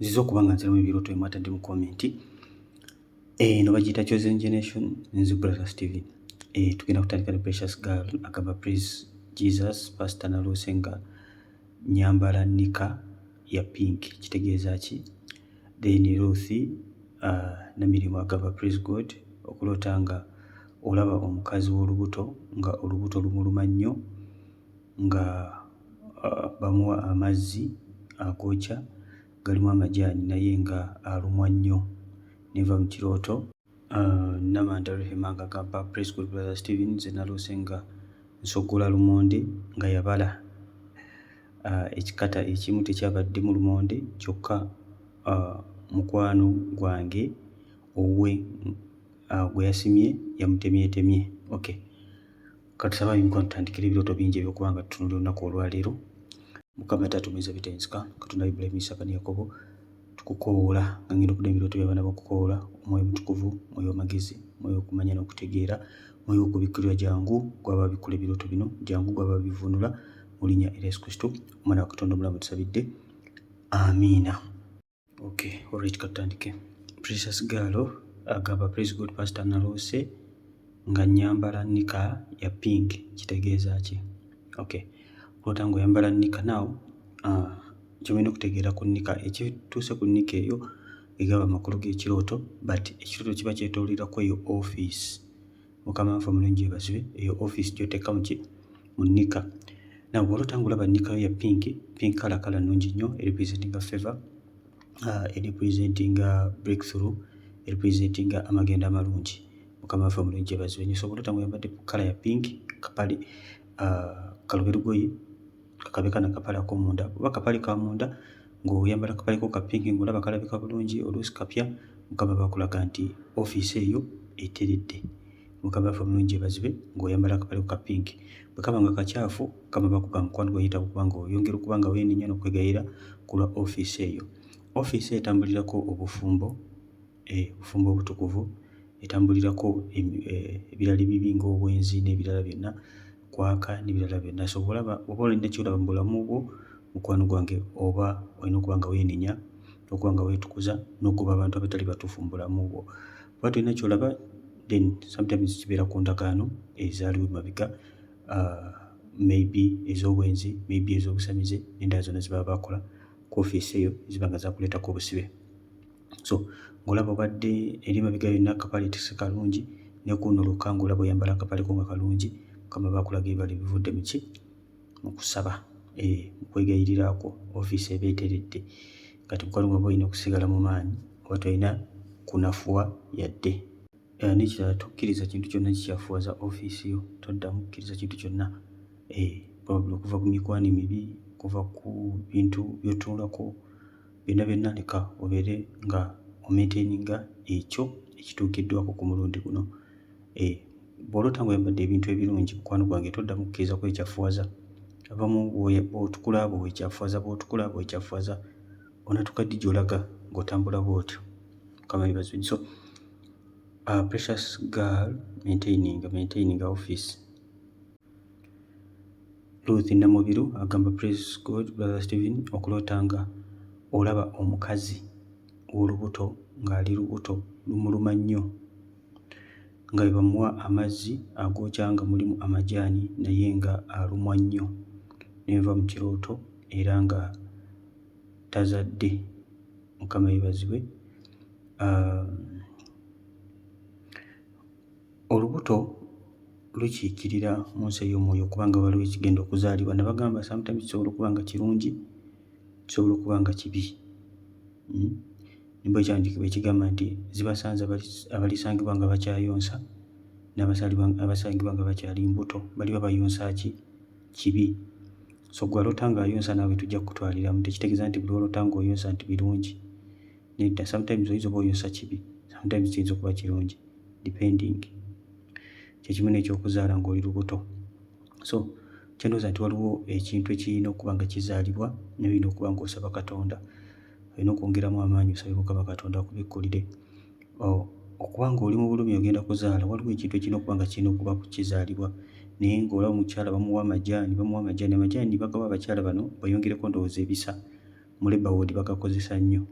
nziza okuba nga nziramu ebirooto bye mwatadde mu komenti. Eno bagiyita Chosen Generation, nzi Brothers TV. Tugenda kutandika ne Precious Girl agamba praise Jesus, Pastor Nalose nga nyambala nika ya pink, kitegeeza ki? Then Ruth Namirimu agamba praise God, okulota nga olaba omukazi w'olubuto nga olubuto lumuluma nnyo nga bamuwa amazzi agookya galimu amajaani naye nga alumwa nnyo neva mu kirooto. Namanda Rehema nga agamba praise God Brother Steven, nze naloose nga nsogola lumonde nga yabala ekikata ekimu tekyabaddemu lumonde kyokka mukwano gwange owe gwe yasimye yamutemyetemye. Okay, katusaba mikwano tutandikira ebirooto bingi ebyokuba nga tutunulira olunaku olwaleero. Mukama tatumiza bitensika Katonda Ibrahim, Isaka ne Yakobo tukukoola nga ngenda okudda ebirooto by'abaana b'okukoola, omwoyo mutukuvu, mwoyo w'amagezi, mwoyo okumanya n'okutegeera, mwoyo okubikkirwa jangu gwaba bikkula ebirooto bino, jangu gwaba bivunula mu linnya erya Yesu Kristo omwana wa Katonda omulamu tusabidde, amiina. Okay, alright, katutandike. Precious Girl agamba praise God Pastor Nalose nga nyambala nika ya pink, kitegeeza ki? Okay, kulota nga oyambala nika naawo kyomina okutegeera ku nika ekituuse ku nika eyo egaba amakulu g'ekirooto, but ekirooto kiba kyetoolirako eyo office. Mukama nfa mulungi yeebazibwe, eyo office gy'oteeka mu nika. Nawe bw'olota nga olaba nika ya pink kala nnungi nnyo, representinga favor, representinga breakthrough, representinga amagenda amalungi. Mukama nfa mulungi yeebazibwe nnyo. So bw'olota nga oyambadde kala ya pink, kapale kalobe lugoye kakabeka na kapale ak'omunda, oba kapale ka munda ng'oyambala kapale ko ka pink ng'olaba kalabika bulungi, oluusi kapya, Mukama bakulaga nti office eyo eteredde. Mukama nfa mulungi yeebazibwe ng'oyambala akapale ko ka pink. Bwe kaba nga kakyafu, Mukama bakuga mukwano gw'ayita okuba nga oyongera okuba nga weenenya n'okwegayira ku lwa office eyo. Office eyo etambulirako obufumbo, obufumbo obutukuvu, etambulirako ebirala ebibi ng'obwenzi n'ebirala byonna, kwaka n'ebirala byonna. So oba olina kyolaba mu bulamu bwo mukwano gwange, oba olina okuba nga weenenya n'okuba nga weetukuza n'okuba abantu abatali batuufu mu bulamu bwo. Oba tolina kyolaba, then sometimes kibeera ku ndagaano ezaaliwo emabega, maybe ez'obwenzi, maybe ez'obusamize, n'endala zonna ze baba bakola ku office eyo ziba nga zakuleetako obusibe. So ng'olaba obadde eri emabega yonna akapale tisi kalungi, ne kuno olwoka ng'olaba oyambala akapale ko nga kalungi, Mukama bakulaga ebibala ebivudde mu ki? Mu kusaba, mu kwegayiriraako, office eba eteredde. Kati mukwano gwange olina okusigala mu maanyi, oba tolina kunafuwa yadde. N'ekirala tokkiriza kintu kyonna kikyafuwaza office yo, toddamu kukkiriza kintu kyonna, probably okuva ku mikwano emibi, okuva ku bintu by'otunulako byonna leka obeere nga omaintaininga ekyo ekituukiddwako ku mulundi guno. Bw'olota nga oyambadde ebintu ebirungi mukwano gwange, toddamu kukkiriza kwekyafuwaza. Abamu bw'otukula bw'ekyafuwaza, bw'otukula bw'ekyafuwaza, onatuuka ddi gy'olaga ng'otambula bw'otyo. Mukama yeebazibwe. So Precious Girl maintaining office. Ruth Namubiru agamba praise God Brother Steven, okulota nga olaba omukazi w'olubuto ng'ali lubuto lumuluma nnyo nga bwe bamuwa amazzi agookya nga mulimu amajaani naye nga alumwa nnyo n'enva mu kirooto era nga tazadde. Mukama yeebazibwe. Olubuto lukiikirira mu nsi ey'omwoyo kubanga waliwo ekigenda okuzaalibwa. Nabagamba sometimes kisobola okuba nga kirungi, kisobola okuba nga kibi. Nimba ekyandiikibwa ekigamba nti zibasanze abalisangibwa nga bakyayonsa n'abasangibwa nga bakyali mbuto, baliba bayonsa ki? Kibi. So gwe alota ng'ayonsa naawe tujja kukutwaliramu, tekitegeeza nti buli olota ng'oyonsa nti birungi. Nedda, sometimes oyinza oba oyonsa kibi, sometimes kiyinza okuba kirungi, depending. Kyekimu n'ekyokuzaala ng'oli lubuto. So kyendowooza nti waliwo ekintu ekirina okuba nga kizaalibwa n'olina okuba ng'osaba Katonda, olina okwongeramu amaanyi osabe Mukama Katonda akubikkulire. Okuba ng'oli mu bulumi ogenda kuzaala, waliwo ekintu ekirina okuba nga kirina okuba kizaalibwa, naye ng'olaba omukyala bamuwa amajaani, amajaani bagawa abakyala bano bayongereko ndowooza ebisa, mu Labour Ward bagakozesa nnyo.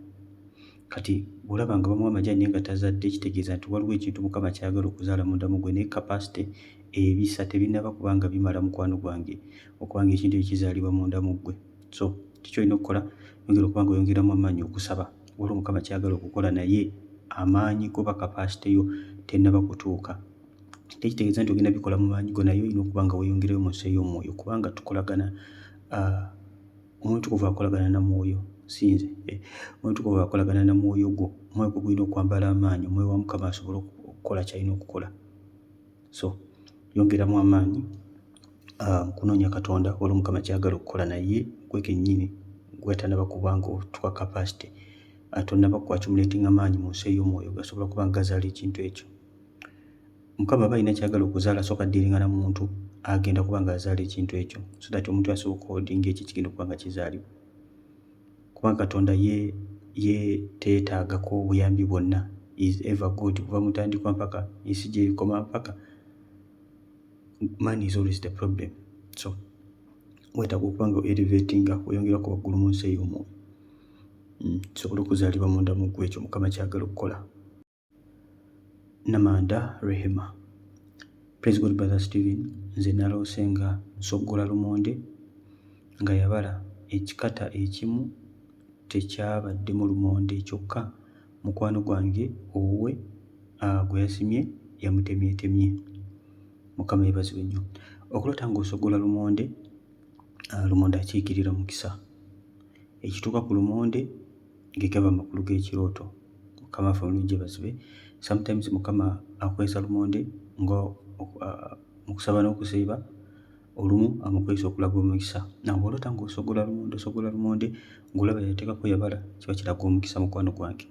Kati bw'olaba nga bamuwa amajaani naye nga tazadde kitegeeza nti waliwo ekintu Mukama kyayagala okuzaala munda mu ggwe naye kapasite ebisa tebinnaba kubanga bimala mukwano gwange okubanga ekintu ekizaalibwa munda mu ggwe. So kikyolina okukola yongera okuba nga oyongeramu amaanyi okusaba waliwo Mukama kyayagala okukola naye amaanyi go ba kapasite yo tennaba kutuuka. Tekitegeeza nti ogenda bikola mu maanyi go naye olina okuba nga weeyongerayo mu nsi ey'omwoyo kubanga tukolagana omutukuvu akolagana na mwoyo sinze omutukuvu akolagana na mwoyo gwo omwoyo gwo gulina okwambala amaanyi omwoyo wa Mukama asobole okukola kyalina okukola. So yongeramu amaanyi mu kunoonya Katonda waliwo Mukama kyayagala okukola naye gwe kennyini gwe tannaba kuba nga otuwa kapasite tonnaba kuaccumulatinga maanyi mu nsi ey'omwoyo gasobola kuba nga gazaala ekintu ekyo. Mukama aba alina kyagala okuzaala asooka addiringa na muntu agenda kuba nga azaala ekintu ekyo so that omuntu asooka odinga ekyo kigenda okuba nga kizaalibwa. Kubanga Katonda ye teetaagako buyambi bwonna, is ever good kuva mutandikwa mpaka ensi gy'ekoma mpaka. Money is always the problem. So weetaaga okuba nga elevatinga weyongerako waggulu mu nsi ey'omwoyo kisobole okuzaalibwa munda mu ggwe ekyo Mukama kyagala okukola. Namanda Rehema. Praise God Brother Stephen. Nze naloose nga nsoggola lumonde nga yabala ekikata ekimu tekyabaddemu lumonde kyokka mukwano gwange owuwe gwe yasimye yamutemyetemye. Mukama yeebazibwe nnyo. Okulota ng'osoggola lumonde, lumonde akiikirira mukisa. Ekituuka ku lumonde ge gaba amakulu g'ekirooto. Mukama affe omulungi yeebazibwe. Sometimes Mukama akwesa lumonde nga mu kusaba n'okusiiba olumu amukwesa okulaga omukisa. Bw'olota ng'osoggola lumonde ng'olaba yateekako yabala kiba kiraga omukisa mukwano gwange.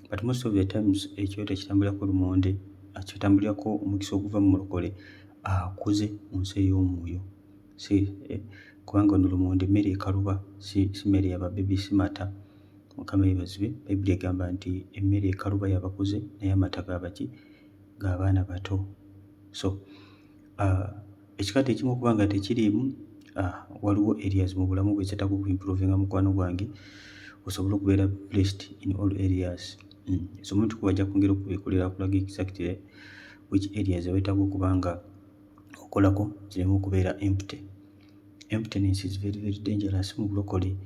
But most of the times ekyoto ekitambulirako lumonde kitambulirako omukisa oguva mu mulokole akuze mu nsi ey'omwoyo. Kubanga ono lumonde mmere ekaluba si mmere y'ababebi si mata. Mukama yeebazibwe. Bayibuli egamba nti emmere ekaluba y'abakuze naye amata g'abaki g'abaana bato. So ekikata ekimu okuba nga tekiriimu waliwo areas mu bulamu bwe zeetaaga okuimprovinga mukwano gwange osobole okubeera blessed in all areas. So omuntu kuba ajja kwongera okubikulira akulaga exactly which areas weetaaga okuba nga okolako kireme okubeera empty. Emptiness is very very dangerous mu bulokole.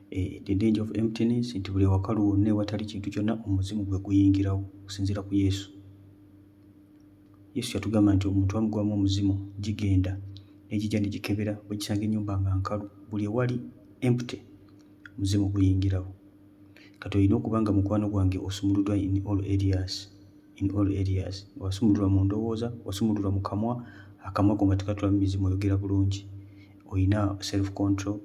The danger of emptiness nti buli wakalu wonna ewatali kintu kyonna omuzimu gwe guyingirawo okusinziira ku Yesu. Yesu yatugamba nti omuntu wamugwamu omuzimu gigenda negijja negikebera wegisanga ennyumba nga nkalu buli ewali empty omuzimu guyingirawo. Kati olina okuba nga mukwano gwange osumuluddwa in all areas. Wasumululwa mu ndowooza, wasumululwa mu kamwa, akamwa ko nga tekatulamu mizimu oyogera bulungi. Olina self control,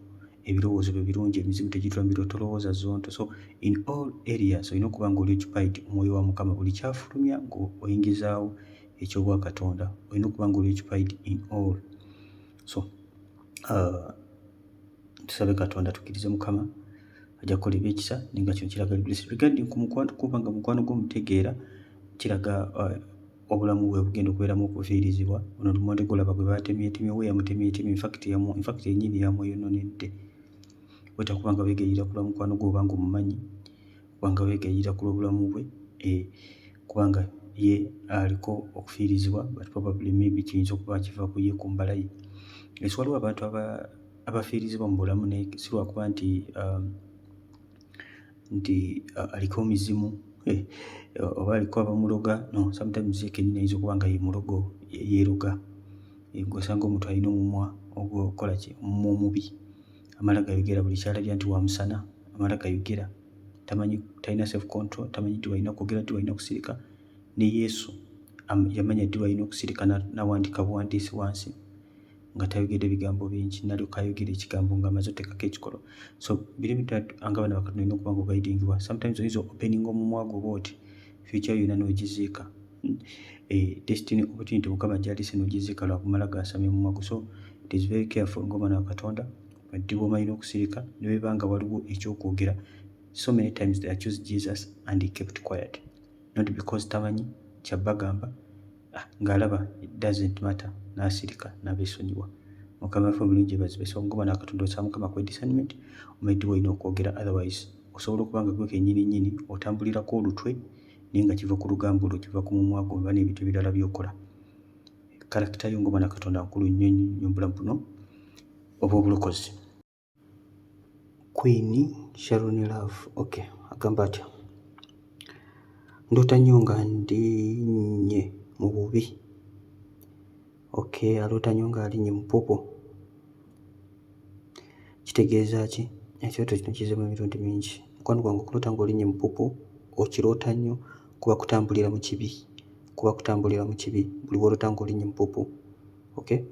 ebirowoozo byo birungi, emizimu tegitula mu birooto olowooza zonto. So in all areas olina okuba nga oli occupied omwoyo wa Mukama buli kyafulumya ng'oyingizaawo ekyobwa Katonda olina okuba nga oli occupied in all. So tusabe Katonda tukkirize Mukama ajja kukola ebyekisa nenga kino kiraga blessed. Regarding ku mukwano kuba nga mukwano gw'omutegeera kiraga obulamu bwe bugenda okubeeramu okufiirizibwa. Ono lumonde golaba gwe baatemyetemye we yamutemyetemye infact yennyini yamweyononedde. Weetaaga kuba nga weegayirira ku lwa mukwano gwe obanga omumanyi kubanga weegayirira ku lw'obulamu bwe kubanga ye aliko okufiirizibwa but probably maybe kiyinza okuba kiva ku ye ku mbala ye. Esi waliwo abantu abafiirizibwa mu bulamu naye si lwakuba nti aliko mizimu oba aliko abamuloga. No, sometimes ye kennyini ayinza okuba nga ye mulogo yeeroga. Gw'osanga omuntu alina omumwa ogwokola ki omumwa omubi amala gayogera buli kyalabya nti wamusana amala gayogera tamanyi talina self control tamanyi ddi walina kwogera ddi walina kusirika. Ne Yesu yamanya ddi walina okusirika n'awandiika buwandiisi wansi nga tayogedde bigambo bingi n'alyoka ayogera ekigambo ng'amaze oteekako ekikolo. So biri bitatu nga abaana ba Katonda olina okuba nga ogaidingibwa. Sometimes oyinza openinga omumwa gwo bw'oti future yonna n'ogiziika. Destiny opportunity Mukama gy'alise n'ogiziika lwa kumala gaasamya omumwa gwo. So it is very careful ng'omwana wa Katonda ddi bw'omalina okusirika ne bwe banga waliwo ekyokwogera. So many times they accused Jesus and he kept quiet, not because tamanyi kyabagamba ng'alaba it doesn't matter n'asirika n'abeesonyiwa. Mukama waffe omulungi yeebazibwe. So ng'omwana wa Katonda osaba Mukama akuwe discernment omanyi ddi walina okwogera otherwise osobola okuba nga gwe kennyini otambulirako olutwe naye nga kiva ku lugambo olwo, kiva ku mumwa gwo, oba n'ebintu ebirala by'okola. Karakita yo ng'omwana Katonda nkulu nnyo nnyo bulamu buno obw'obulokozi. Queen Sharon Love, okay, agamba atya: ndoota nnyo nga ndinnye mu bubi. Okay, aloota nnyo nga alinnye mu ppopo. Kitegeeza ki? Ekyoto kino kizzemu emirundi mingi. Mukwano gwange okuloota ng'olinnye mu ppopo okiroota nnyo kuba kutambulira mu kibi. Buli w'oloota ng'olinnye mu ppopo, okay,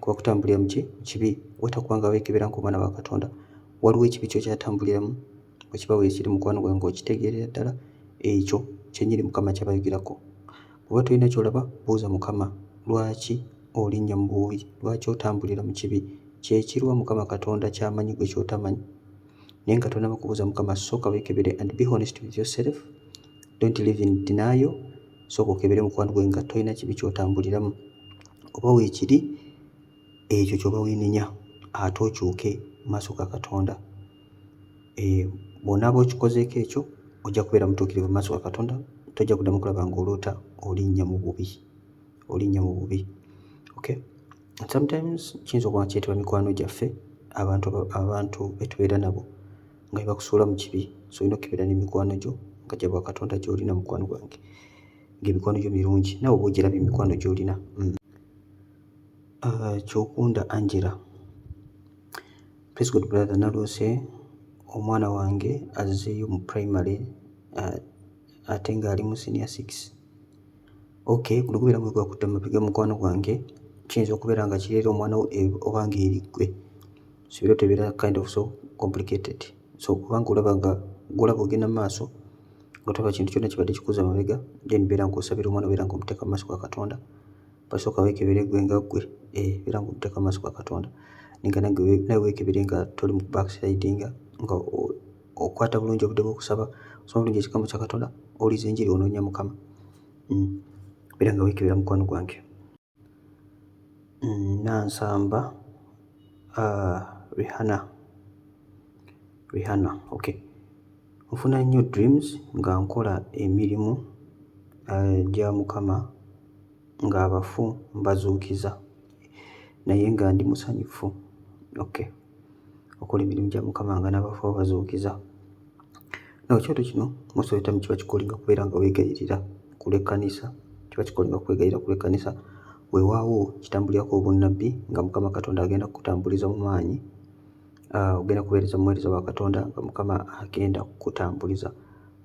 kuba kutambulira mu kibi. Wetakuba nga weekebera ng'omwana wa Katonda. Waliwo ekibi ky'okyatambuliramu, bwe kiba weekiri mukwano gwange okitegeerera ddala ekyo kyennyini Mukama kyabayogerako. Bw'oba tolina ky'olaba buuza Mukama, lwaki olinnya mu bubi, lwaki otambulira mu kibi? Kyekirwa Mukama Katonda ky'amanyi gwe ky'otamanyi. Naye nga tonaba kubuuza Mukama, sooka weekebere and be honest with yourself. Don't live in denial. Sooka okebere mukwano gwe nga tolina kibi ky'otambuliramu. Oba weekiri ekyo ky'oba weenenya ate okyuke mu maaso ga Katonda. Bw'onaaba okikozeeko ekyo ojja kubeera mutuukirivu mu maaso ga Katonda, tojja kuddamu kulaba ng'oloota olinnya mu bubi. Okay? And sometimes kiyinza okuba kiyitibwa mikwano gyaffe, abantu betubeera nabo nga bakusuula mu kibi. So olina okubeera n'emikwano gyo nga gya bwa Katonda gy'olina mukwano gwange, ng'emikwano gyo mirungi naawe oba ogirabye emikwano gy'olina. Kyokunda Angela, praise God brother, naloose omwana wange azzeeyo mu primary ate ng'ali mu senior 6. Okay, guno gubeera mwe gwakudda mu mabega mukwano gwange, kiyinza okubeera nga kireera omwana wo oba ng'eri ggwe. So ebiro tebeera kind of so complicated. So kubanga olaba nga gwolaba ogenda mu maaso nga tolaba kintu kyonna kibadde kikuza mabega, then beera ng'osabira omwana, beera ng'omuteeka mu maaso ga Katonda. Basooka weekebere ggwe nga ggwe, beera ng'omuteeka mu maaso ga Katonda. Ninga nawe weekebere nga toli mu backslidinga, nga okwata bulungi obudde bw'okusaba, osoma bulungi ekigambo kya Katonda, owuliza enjiri, onoonya Mukama. Beera nga weekebera mukwano gwange. Nansamba Rihanna, okay. Nfuna nnyo dreams nga nkola emirimu gya Mukama ng'abafu mbazuukiza naye nga ndi musanyufu. Okay, okola emirimu gya Mukama nga n'abafu babazuukiza. Ekyoto kino most of the time kiba kikolinga kubeera nga weegayirira ku lw'ekkanisa, weewaawo kitambulirako obunnabbi nga Mukama Katonda agenda kukutambuliza mu maanyi. Ogenda kubeereza muweereza wa Katonda nga Mukama agenda kukutambuliza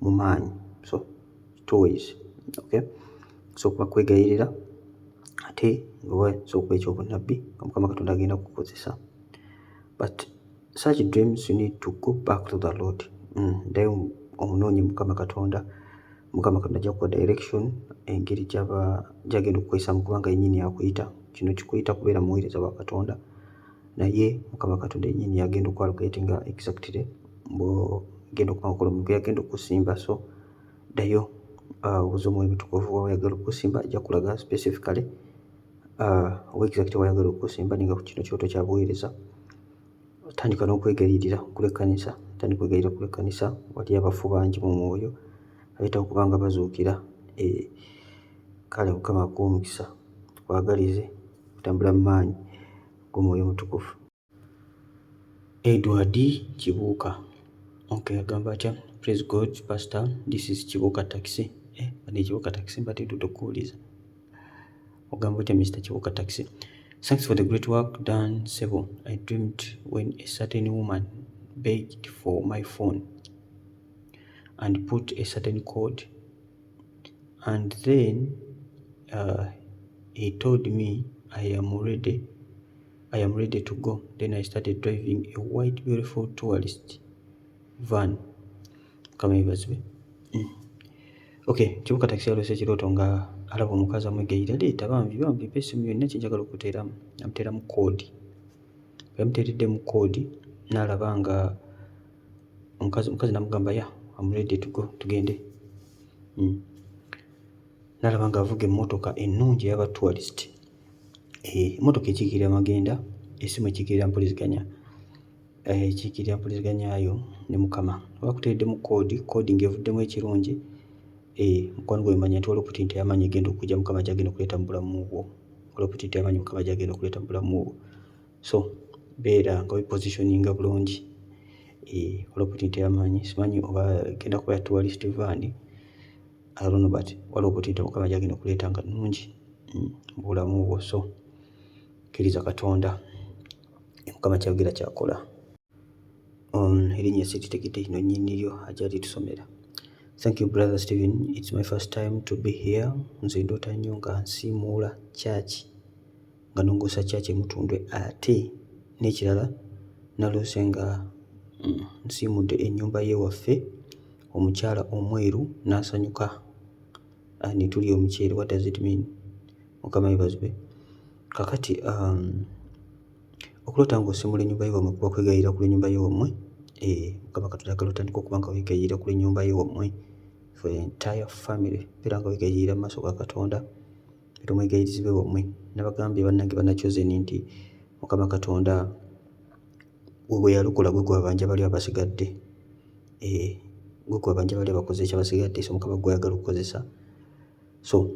mu maanyi. So two ways, okay. So kuba kwegayirira ate nga sookuba ekyobunnabbi nga Mukama Katonda agenda kukukozesa. But such dreams you need to go back to the Lord. Ddayo omunoonye Mukama Katonda. Mukama Katonda ajja kukuwa direction, engeri gy'agenda okukozesa kubanga yennyini yakuyita. Kino kikuyita kubeera muweereza wa Katonda, naye Mukama Katonda yennyini yagenda okwalukatinga exactly bw'ogenda okuba okola omuntu gwe yagenda okusimba. So ddayo obuuza Omwoyo Mutukuvu wayagala okusimba, ajja kulaga specifically oba exactly wayagala okusimba. Ninga ku kino kyoto kya buweereza, tandika n'okwegayirira ku lw'ekkanisa. Wali abafu bangi mu mwoyo abeetawo kubanga bazuukira. Kale Mukama akuwe omukisa, tukwagalize kutambula mu maanyi g'Omwoyo Mutukuvu. Edward Kibuuka, okay, agamba atya: praise God pastor, this is Kibuuka taxi. Bane Kibuuka taxi mbatidde okuwuliza. Ogamba otya Mr. Kibuuka taxi? Thanks for the great work done, Sebo. I dreamed when a certain woman begged for my phone and put a certain code, and then he told me I am ready to go. Then I started driving a white beautiful tourist van. Kama ibazwe. Okay, Kibuuka taxi yalose ekirooto nga alaba omukazi amwegayirira, leeta bambi pesimu yonna kyenjagala okuteeramu. Amuteeramu koodi. Yamuteereddemu koodi n'alaba nga omukazi n'amugamba I'm ready to go, tugende. N'alaba nga avuga emmotoka ennungi ey'aba tourist. Emmotoka ekiikirira magenda, essimu ekiikirira mpuliziganya. ekiikirira mpuliziganyaayo ne Mukama. Oba kuteereddemu coding evuddemu ekirungi, mukwano gwe manya nti waliwo opportunity y'amaanyi egenda okujja Mukama gy'agenda okuleeta mu bulamu bwo. Waliwo opportunity y'amaanyi Mukama gy'agenda okuleeta mu bulamu bwo. So beera nga wepositioninga bulungi. Waliwo opportunity y'amaanyi, simanyi oba genda kuba ya tourist van, I don't know, but waliwo opportunity Mukama gy'agenda okuleeta nga nnungi mu bulamu bwo. So kkiriza Katonda, Mukama kyayogera kyakola. Erinnya siritegedde lino nnyiniryo ajja litusomera. Thank you Brother Stephen. It's my first time to be here. Nze ndoota nnyo nga nsiimuula church, nga nongoosa church e Mutundwe, ate n'ekirala naloose nga nsiimudde ennyumba y'ewaffe omukyala omweru n'asanyuka. Ne tulya omuceere. What does it mean? Mukama yeebazibwe. Kakati okuloota ng'osiimula ennyumba y'ewammwe kuba kwegayirira ku lw'ennyumba y'ewammwe. Mukama Katonda ayagala otandika okuba nga weegayirira ku lw'ennyumba y'ewammwe, for the entire family. Beera nga weegayirira mu maaso ga Katonda, era omwegayirizi b'ewammwe. Nabagambye bannange Bannakyozeni nti Mukama Katonda gwe yalokola gwe gwabanja bali abasigadde. Gwe gwabanja bali abakoze ekyabasigadde, so Mukama gwe ayagala okukozesa. So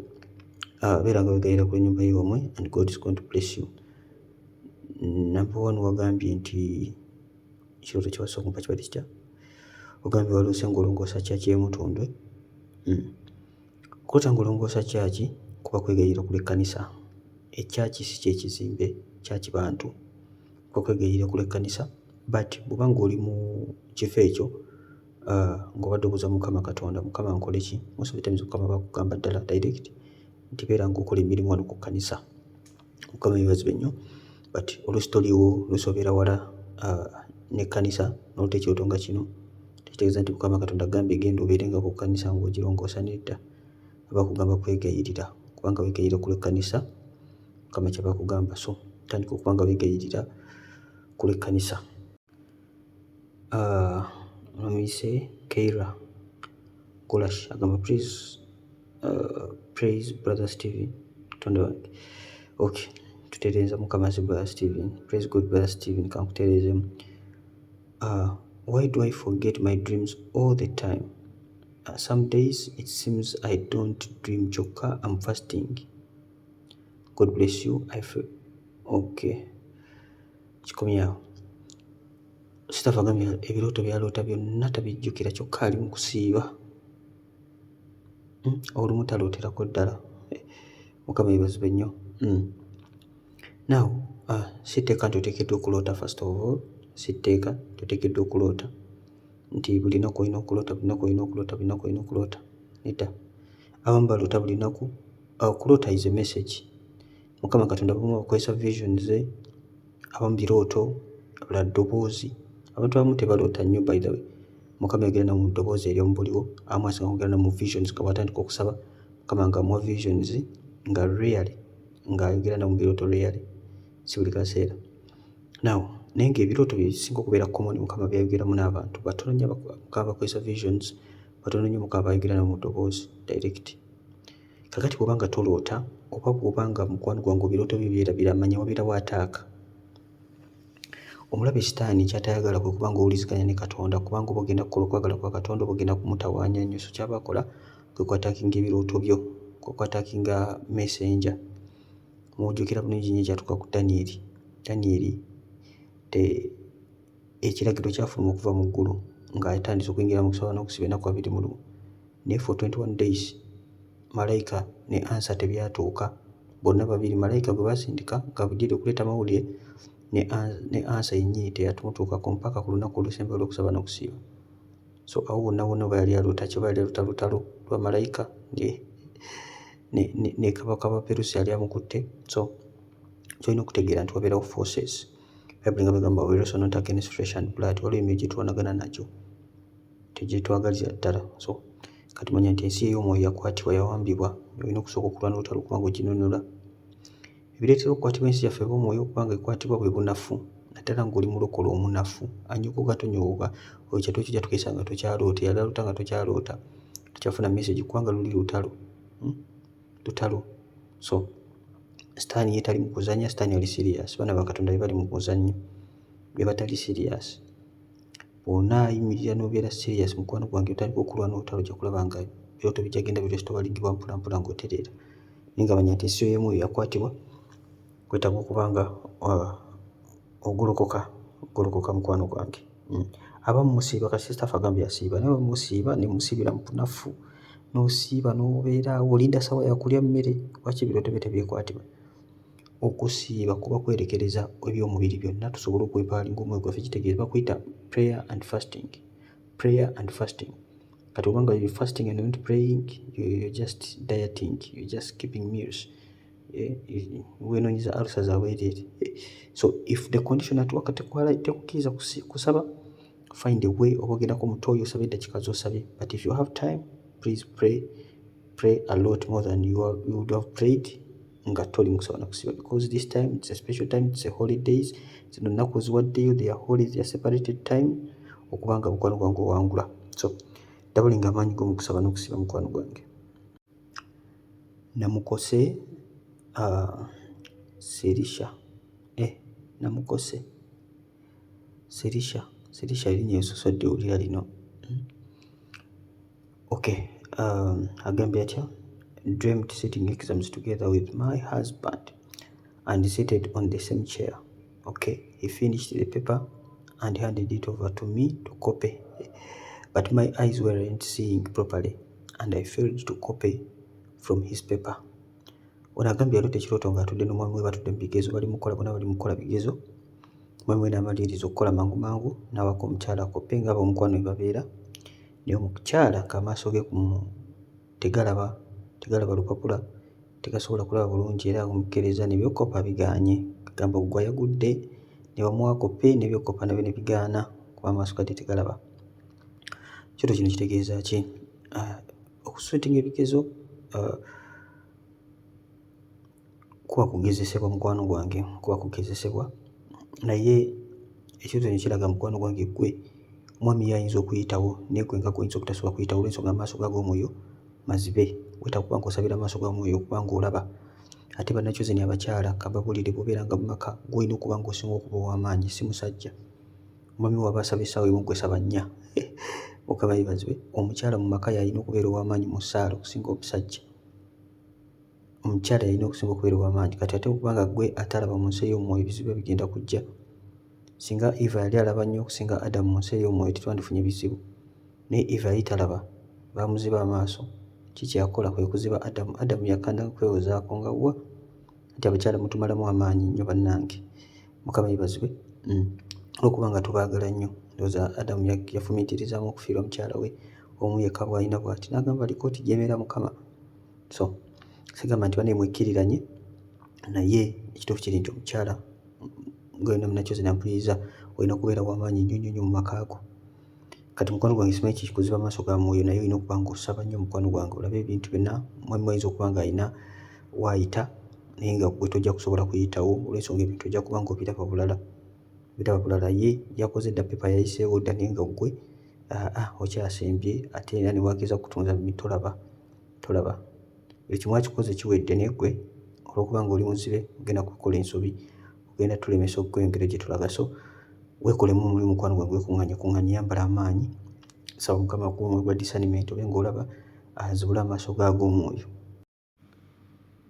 beera nga weegayirira ku lw'ennyumba y'ewammwe and God is going to bless you. Number one, wagambye nti ekirooto kye wasooka kumpa kibadde kitya? Ogambye waloose ng'olongoosa church y'e Mutundwe. Okuloota ng'olongoosa church kuba kwegayirira ku lw'ekkanisa. Church si kyekizimbe, church bantu. Kuba kwegayirira ku lw'ekkanisa, but bw'oba ng'oli mu kifo ekyo ng'obadde obuuza Mukama Katonda, Mukama nkole ki? Most of the times Mukama bakugamba ddala direct nti beera ng'okola emirimu wano ku kkanisa. Mukama yeebazibwe nnyo. But oluusi toliwo, oluusi obeera wala n'ekkanisa n'oloota ekirooto nga kino, tekitegeeza nti Mukama Katonda agambye genda obeerenga ku kkanisa ng'ogirongoosa. Nedda, aba akugamba kwegayirira, kubanga weegayirira ku lw'ekkanisa. Mukama kyaba akugamba, so tandika okuba nga weegayirira ku lw'ekkanisa. Omuyise Keira Golash agamba praise Brother Stephen. Katonda wange. Okay, tutereeza Mukama si Brother Stephen. Praise God Brother Stephen. Kankutereezemu. Why do I forget my dreams all the time? Some days it seems I don't dream kyokka I'm fasting. God bless you. I feel okay. Kikomyawo. Sitafa agambye ebirooto byaloota byonna tabijjukira, kyokka ali mu kusiiba. Olumu talooterako ddala. Mukama yeebazibwe nnyo. Now, si tteeka nti oteekeddwa okuloota. First of all, si tteeka toteekeddwa okuloota nti buli lunaku olina okuloota, buli lunaku olina okuloota, buli lunaku olina okuloota. Nedda, abamu baloota buli lunaku. Okuloota is a message. Mukama Katonda abamu bakozesa visions ze, abamu birooto, abalala ddoboozi. Abantu abamu tebaloota nnyo by the way. Mukama yogera nabo mu ddoboozi ery'omu buliwo, abamu asinga kwogera nabo mu visions nga bw'atandika okusaba. Mukama ng'amuwa visions nga really ng'ayogera nabo mu birooto really, si buli kaseera. Now, naye ng'ebirooto bye bisinga okubeera common Mukama byayogeramu n'abantu. Batono nnyo Mukama bakozesa visions, batono nnyo Mukama bayogera nabo mu ddoboozi direct. Kakati bw'oba nga toloota, oba bw'oba nga mukwano gwange ebirooto byo byerabira, manya wabeerawo ataaka. Omulabe Sitaani ky'atayagala kwe kuba ng'owuliziganya ne Katonda, kubanga oba ogenda kukola okwagala kwa Katonda, oba ogenda kumutawaanya nnyo. So ky'aba akola kwe kwataakinga ebirooto byo, kwe kwataakinga messenger. Mujjukira bulungi nnyo ekyatuuka ku Danyeri. Ekiragiro kyafuluma okuva mu ggulu ng'atandise okuyingira mu kusaba n'okusiba ennaku 21, naye for 21 days malayika ne ansa tebyatuuka. Bonna babiri, malayika gwe basindika ng'abudde okuleeta mawulire, ne ansa yennyini teyatumutuukako mpaka ku lunaku olusembayo olw'okusaba n'okusiiba. So awo wonna bwe yali aloota kye, yali aloota lutalo lwa malayika ne kabaka wa Perusi yali amukutte. So kyolina okutegeera nti wabeerawo forces. Bible nga bagamba we wrestle not against flesh and blood. Waliwo emyoyo gye tulwanagana nagyo tegyetwagaliza ddala. So kati manya nti ensi ey'omwoyo yakwatibwa, yawambibwa. Olina okusooka okulwana olutalo kubanga oginunula. Ebireetera okukwatibwa ensi yaffe b'omwoyo kubanga ekwatibwa bwe bunafu, naddala ng'oli mulokole omunafu. Anyooga tonyooga, oyo kye tokijja tukesa nga tokyaloota, yali aloota nga tokyaloota, tokyafuna message kubanga luli lutalo. So Sitaani ye tali mu kuzannya, Sitaani ali serious. Baana ba Katonda bali mu kuzannya. bye batali serious. Bw'onaayimirira n'obeera serious mukwano gwange otandika okulwana olutalo ojja kulaba nga ebirooto bijja genda birestowalingibwa mpola mpola ng'otereera. Naye nga manya nti essiro y'emu eyo yakwatibwa, kwetaaga okuba nga ogolokoka mukwano gwange. Abamu musiiba, kasita ffe agambye asiiba, naye musiiba ne musiibira mu bunafu, n'osiiba n'obeera awo olinda ssaawa ya kulya mmere. Lwaki ebirooto byo tebyekwatibwa? Okusiiba kuba kwerekereza eby'omubiri byonna tusobole okwepaalinga omwoyo gwaffe. Kitegeeza bakuyita prayer and fasting. Kati obanga you're fasting and not praying, you're just dieting, you're just keeping meals. Weenoonyeza alusa za bwereere. So if the condition at work tekukkiriza kusaba, find a way oba ogendako mu toyi osabe eddakiika z'osabye. But if you have time, please pray a lot more than you would have prayed nga toli mu kusaba na kusiba, because this time it's a special time, it's a holidays. Zino nnaku ziwaddeyo, they are holidays, they are separated time okubanga mukwano gwange owangula. So dabulinga amaanyi go mu kusaba n'okusiba mukwano gwange. Namukose Serisha erinnya esosodde olira lino. Okay, agambye atya: dreamt sitting exams together with my husband and seated on the same chair. Okay, he finished the paper and handed it over to me to copy, but my eyes weren't seeing properly and I failed to copy from his paper. Ono agambye yalota ekirooto ng'atudde n'omwami we batudde mu bigezo, bonna bali mukola bigezo. Omwami we n'amaliriza okukola mangu mangu n'awaka omukyala akoppe nga ab'omukwano we babeera. Naye omukyala ng'amaaso ge tegalaba lupapula, tegasobola kulaba bulungi, era omukkiriza ne byokkopa bigaanye. Gamba gwe yagudde ne bamuwa koppe ne byokkopa nabyo ne bigaana kuba amaaso gadde tegalaba. Ekyoto kino kitegeeza ki? Okusuutinga ebigezo kuba kugezesebwa mukwano gwange, kuba kugezesebwa. Naye ekyoto kino kiraga mukwano gwange gwe omwami ye ayinza okuyitawo, naye gwe nga gwoyinza obutasobola kuyitawo olw'ensonga amaaso g'omwoyo mazibe. Weetaaga okuba ng'osabira amaaso g'omwoyo okuba ng'olaba. Ate bannakyozi ne abakyala kababuulire bw'obeeranga mu maka gw'olina okuba ng'osinga okuba ow'amaanyi, si musajja. Omwami waba asaba essaawa emu gwe saba nnya. Mukama yeebazibwe. Omukyala mu maka yalina okubeera ow'amaanyi mu ssaala okusinga omusajja. Omukyala yalina okusinga okubeera ow'amaanyi. Kati ate okubanga gwe atalaba mu nsi ey'omwoyo, ebizibu bigenda kujja. Singa Eva yali alaba nnyo okusinga Adamu mu nsi ey'omwoyo, tetwandifunye bizibu. Naye Eva yali talaba, baamuziba amaaso. Kiki yakola? Kwe kuziba Adamu. Adamu yakanda kwewozaako nga wa. Ati abakyala mutumalamu amaanyi nnyo bannange. Mukama yeebazibwe. Olw'okuba nga tubaagala nnyo. Ndowooza Adamu yafumiitirizaamu okufiirwa mukyala we omu yekka bw'alina bw'ati, n'agamba alikooti gy'emeera Mukama. So sigamba nti bane mwekkiriranye, naye ekituufu kiri nti omukyala gwena munakyozi nampuliriza olina okubeera w'amaanyi nnyo mu maka go. Kati mukwano gwange simanyi kiki kuziba amaaso ga mwoyo, naye olina okuba ng'osaba nnyo mukwano gwange olabe ebintu byonna. Mwami wayinza okuba ng'alina w'ayita naye nga gwe tojja kusobola kuyitawo olw'ensonga ebintu ojja kuba ng'obiraba bulala. Ye yakoze dda pepa yayiseewo dda, naye nga ggwe okyasembye, ate era ne wageza kutunza tolaba. Buli kimu akikoze kiwedde, naye ggwe olw'okuba ng'oli muzibe ogenda kukola ensobi, ogenda tulemesa okukola engero gye tulaga. So weekolemu omulimu mukwano gwange, weekuŋŋaanye, yambala amaanyi. Saba Mukama gw'omwoyo gwa discernment obe ng'olaba azibule amaaso g'omwoyo.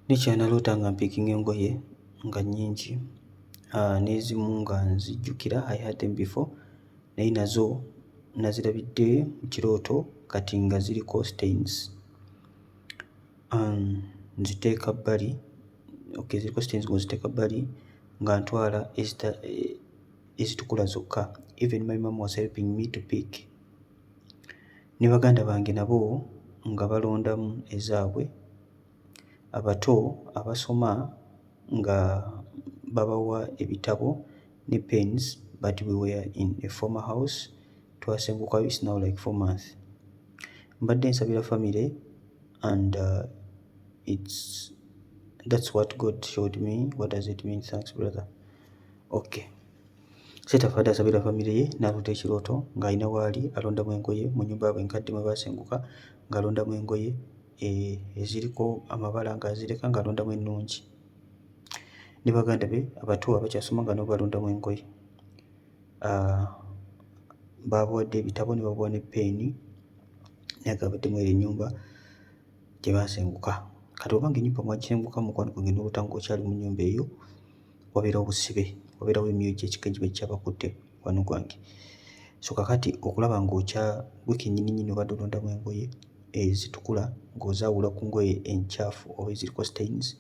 Nekyanaloota nga mpiikinga engoye nga nnyingi, n'ezimu nga nzijjukira, I had them before, naye nazo nazirabidde mu kirooto kati nga ziriko stains. Nziteeka bbali, ziriko stains ng'oziteeka bbali nga ntwala ezitukula zokka. Even my mom was helping me to pick. Ne baganda bange nabo nga balondamu ezaabwe. Abato abasoma nga babawa ebitabo ne pens, but we were in a former house. Twasengukayo, it's now like 4 months. Mbadde nsabira family and that's what God showed me. What does it mean? Thanks brother. Okay. Seta fada asabira family ye n'aloota ekirooto ng'alina waali alondamu engoye mu nnyumba yaabwe enkadde mwe baasenguka, ng'alondamu engoye eziriko amabala ng'azireka ng'alondamu ennungi. Ne baganda be abato abakyasoma nga nabo balondamu engoye. babawadde ebitabo ne babawa ne peeni naye agabaddemu eri ennyumba gye baasenguka. Kati obanga ennyumba mwagisenguka mukwano gwange n'oluta ng'okyali mu nnyumba eyo, wabeerawo busibe, wabeerawo emyoyo gy'ekika egiba gikyabakutte mukwano gwange. So kakati okulaba ng'okya gwe kennyini obadde olondamu engoye ezitukula ng'ozaawula ku ngoye enkyafu oba eziriko stains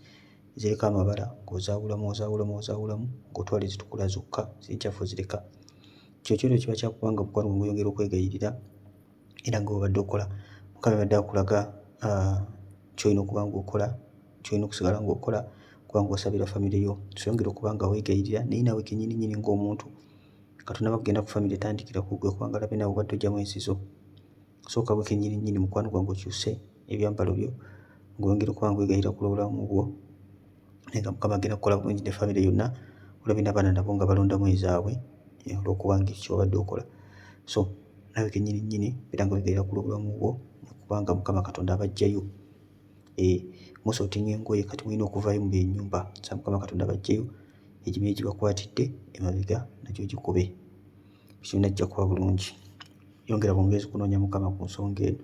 ziriko amabala ng'ozaawulamu ng'otwala ezitukula zokka, enkyafu ozireka. Kyo kiba kyakubanga mukwano gwange oyongera okwegayirira era nga bw'obadde okola Mukama abadde akulaga ky'olina okuba ng'okola, ky'olina okusigala ng'okola kuba ng'osabira famire yo. So yongera okuba nga weegayirira naye naawe kennyini ng'omuntu Katonda bakugenda ku famire tandikira ku ggwe kubanga alabe naawe obadde ojjamu ensizo. Sooka gwe kennyini mukwano gwange okyuse ebyambalo byo ng'oyongera okuba ng'wegayirira ku lw'obulamu bwo naye nga Mukama agenda kukola bulungi ne famire yonna, olabe n'abaana nabo nga balondamu ezaabwe olw'okuba ng'ekyo ky'obadde okola. So naawe kennyini beera nga weegayirira ku lw'obulamu bwo kubanga Mukama Katonda abaggyayo. Musootinga engoye kati mulina okuvaayo mu byennyumba, nsaba Mukama Katonda abaggyeyo, egimye gibakwatidde emabega nagyo gikube, byonna ajja kuba bulungi. Yongera bwongezi kunoonya Mukama ku nsonga eno.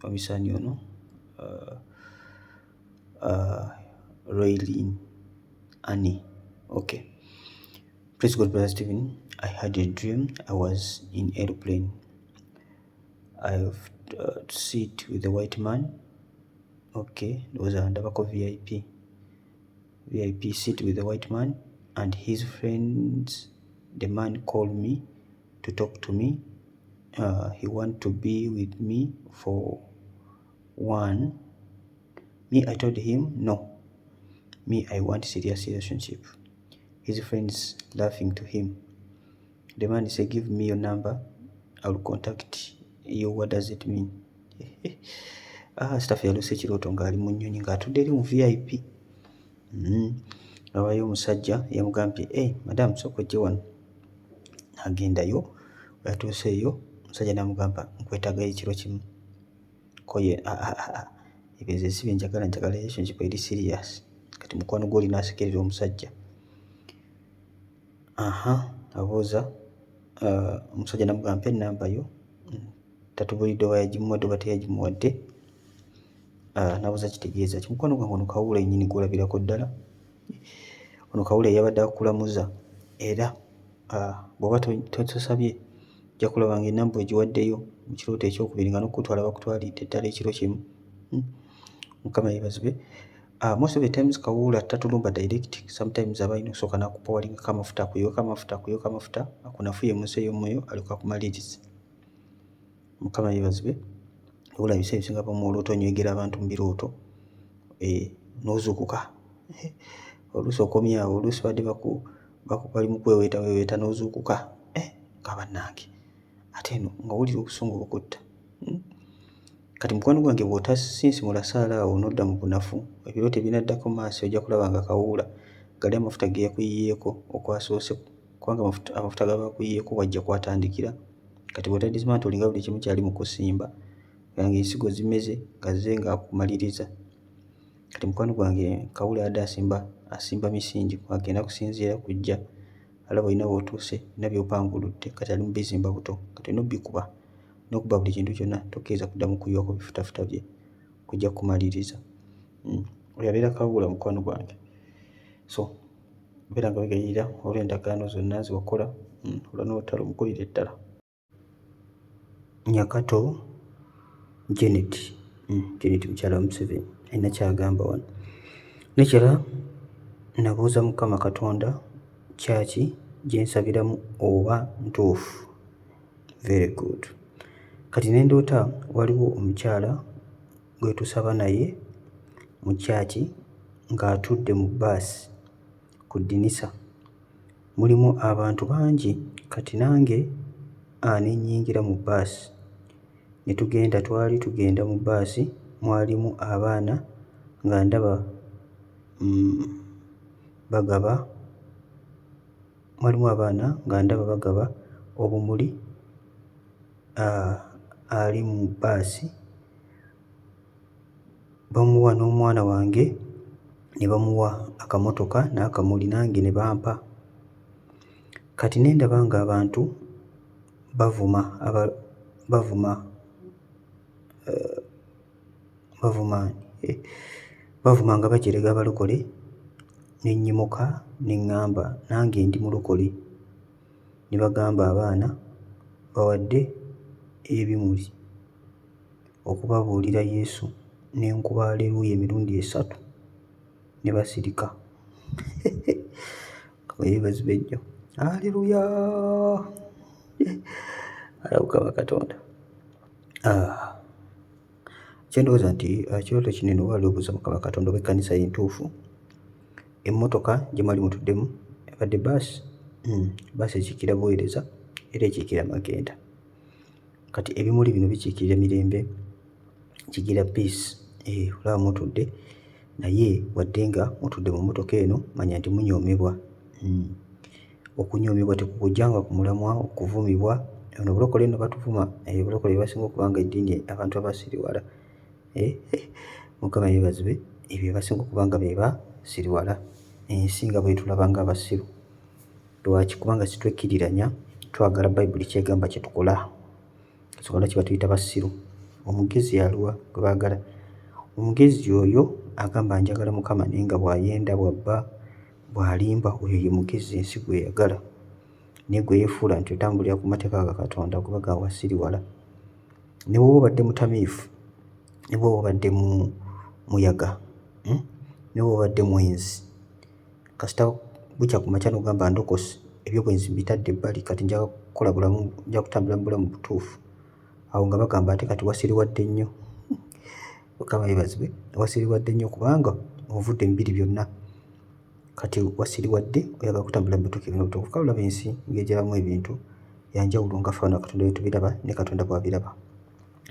Omisaani ono Raylene Annie. Okay. Praise God, Brother Stephen. I had a dream. I was in airplane. I have to sit with the white man. Okay. There was a Ndabako VIP seat with the white man and his friends. The man called me to talk to me. He want to be with me for one. Me, I told him, no. Me, I want serious relationship. His friends laughing to him. The man said, give me your number. I will contact you. What does it mean? Staff yalose ekirooto ng'ali mu nnyonyi ng'atudde eri mu VIP. Abayo omusajja yamugambye, madam sooka ojje wano. Agendayo, yatuuseeyo omusajja n'amugamba nkwetagayo ekiro kimu. Koye ebyo ze si bye njagala relationship eri serious. Kati mukwano gw'oli n'asekerera omusajja. Abuuza omusajja n'amugamba mpa ennamba yo. Tatubulidde oba yagimuwadde oba teyagimuwadde. N'abuuza kitegeeza ki. Mukwano gwange ono Kawuula yennyini gw'olabirako ddala. Ono Kawuula yabadde akulamuza era bw'oba tosabye ojja kulaba ng'ennamba ogiwaddeyo mu kirooto ekyokubiri nga n'okutwala bakutwalidde ddala ekiro kimu. Mukama yeebazibwe. Most of the times Kawuula tatulumba direct. Sometimes aba alina okusooka n'akupawalinga amafuta, akuyiweko amafuta akunafuye mu nsi ey'omwoyo alyoke akumalirize. Mukama yeebazibwe. Kawuula ebiseera ebisinga bamuolooto onywegera abantu mu birooto n'ozuukuka. Oluusi okomyawo, oluusi badde bali mu kweweeta n'ozuukuka. Nga bannange ate eno nga wulira obusungu bukutta. Kati mukwano gwange bw'otasinsimula saala awo n'odda mu bunafu, ebirooto ebinaddako maaso ojja kulaba nga Kawuula gali amafuta ge yakuyiyeeko okwasoose kubanga amafuta gaba bakuyiyeeko wajja kwatandikira. Kati bw'otadizimanta olinga buli kimu kyali mu kusimba nga ensigo zimeze nga ze ng'akumaliriza. Kati mukwano gwange Kawuula yadde asimba misingi agenda kusinziira kujja alaba olina bw'otuuse olina by'opanguludde kati ali mu bizimba buto kati olina obbikuba n'okuba buli kintu kyonna tokkiriza kuddamu kuyiwako bifutafuta bye kujja kumaliriza. Oyo abeera Kawuula mukwano gwange. So beera nga wegayirira olw'endagaano zonna ze wakola olw'onootalo mukulire ddala. Nyakato Janet mukyala wa Museveni alina kyagamba wano. Nekirala nabuuza Mukama Katonda kyaki gye nsabiramu oba ntuufu. Very good. Kati ne ndoota waliwo omukyala gwe tusaba naye mu kyaki ng'atudde mu bbaasi ku ddinisa. Mulimu abantu bangi kati nange ne nnyingira mu bbaasi ne twali tugenda mu bbaasi mwalimu abaana nga ndaba bagaba obumuli. Ali mu bbaasi bamuwa n'omwana wange ne bamuwa akamotoka n'akamuli nange ne bampa Kati nendaba ng'abantu bavuma nga bajerega abalokole, ne nnyimuka ne ŋŋamba nange ndi mulokole, ne bagamba abaana bawadde ebimuli okubabuulira Yesu, ne nkuba aleluuya emirundi 3 ne basirika. Yeebazibwe nnyo, aleluuya, Mukama Katonda. Kyendowooza nti kirooto kinene oba oliobuuza Mukama Katonda oba ekkanisa y'entuufu. Emmotoka gye mwali mutuddemu ebadde bbaasi. Bbaasi ekiikira buweereza era ekiikira Magenda. Kati ebimuli bino bikiikirira mirembe, kigira peace. Olaba mutudde naye wadde nga mutudde mu mmotoka eno manya nti munyoomebwa. Okunyoomebwa tekukujjanga ku mulamwa, okuvumibwa. Ono obulokole nno batuvuma, obulokole basinga okubanga eddiini abantu abasiriwala. Mukama yeebazibwe, ebyo basinga okubanga be basiriwala. Ensi nga bwetulaba ng'abasiru. Lwaki? Kubanga sitwekkiriranya, twagala Bayibuli kyegamba kye tukola. Ensonga lwaki batuyita basiru. Omugezi aluwa gwe baagala? Omugezi oyo agamba njagala Mukama naye nga bw'ayenda, bw'abba, bw'alimba, oyo ye mugezi ensi gwe yagala. Naye gwe yeefuula nti otambulira ku mateeka ga Katonda kuba ga wasiriwala. Ne bw'oba obadde mutamiifu, ne bw'oba obadde muyaga, ne bw'oba obadde mwenzi, kasita bukya ku makya n'ogamba ndokose, eby'obwenzi mbitadde ebbali, kati nja kutambula mu bulamu butuufu. Awo nga bagamba ate kati wasiriwadde nnyo. Mukama yeebazibwe, wasiriwadde nnyo kubanga ovudde mu biri byonna. Kati wasiriwadde, oyagala kutambula mu butuufu n'obutuufu. Kale olaba ensi ng'egyalamu ebintu yanjawulo nga ffe wano Katonda bwe tubiraba ne Katonda bw'abiraba.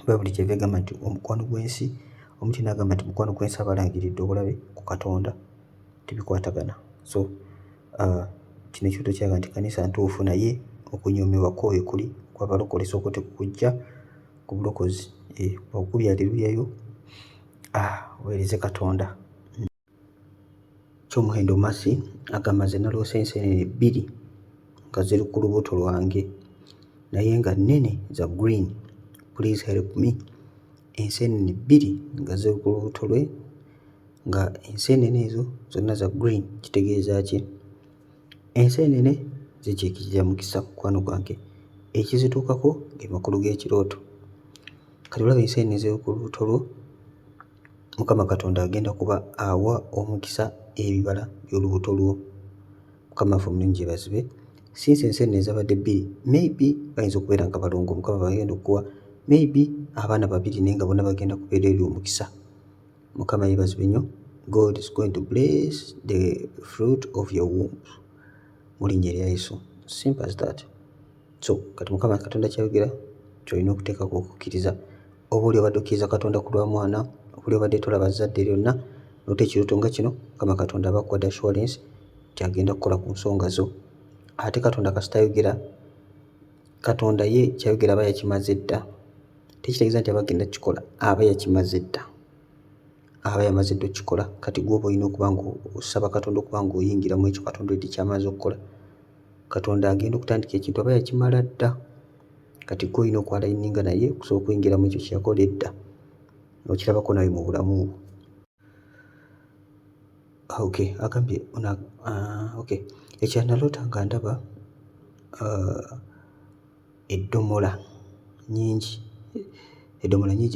Bayibuli kyeva egamba nti omukwano gw'ensi, omuti n'agamba nti mukwano gw'ensi abalangiridde obulabe ku Katonda, tebikwatagana. So kino ekyoto kiraga nti kkanisa ntuufu, naye okunyoomebwa kwo kuli kw'abalokole sooka tekukujja ku bulokozi. Okubya aleluuyayo, weereze Katonda. Kyomuhendo Masi agamba nze naloose enseenene 2 nga ziri ku lubuto lwange naye nga nnene za green. Please help me. Enseenene 2 nga ziri ku lubuto lwe nga enseenene ezo zonna za green. Kitegeeza ki? Enseenene zikiikirira mukisa mukwano gwange. Ekizituukako ge makulu g'ekirooto. Kati olaba enseenene ziri ku lubuto lwo, Mukama Katonda agenda kuba awa omukisa ebibala by'olubuto lwo. Mukama waffe omulungi yeebazibwe. Since enseenene zabadde 2, maybe bayinza okubeera nga balongo. Mukama bagenda okuwa maybe abaana 2 naye nga bonna bagenda kubeera eri omukisa. Mukama yeebazibwe nnyo. God is going to bless the fruit of your womb. Mu linnya erya Yesu. Simple as that. So kati Mukama Katonda kyayogera kyolina okuteekako okukkiriza. Oba oli obadde okkiriza Katonda ku lwa mwana, oba oli obadde tolaba zzadde lyonna, n'otta ekirooto nga kino, Mukama Katonda aba akuwadde assurance nti agenda kukola ku nsonga zo. Ate Katonda kasita ayogera, Katonda ye kyayogera aba yakimaze dda. Tekitegeeza nti aba agenda kukikola, aba yakimaze dda. Aba yamaze dda okukikola. Kati gwe oba olina okuba ng'osaba Katonda okuba ng'oyingira mu ekyo Katonda eddi kyamaze okukola. Katonda agenda okutandika ekintu aba yakimala dda. Kati gwe olina okwalayininga naye okusobola okuyingira mu ekyo kye yakola edda, okirabako nawe mu bulamu bwo. Agambye ekya naloota nga ndaba eddomola nnyingi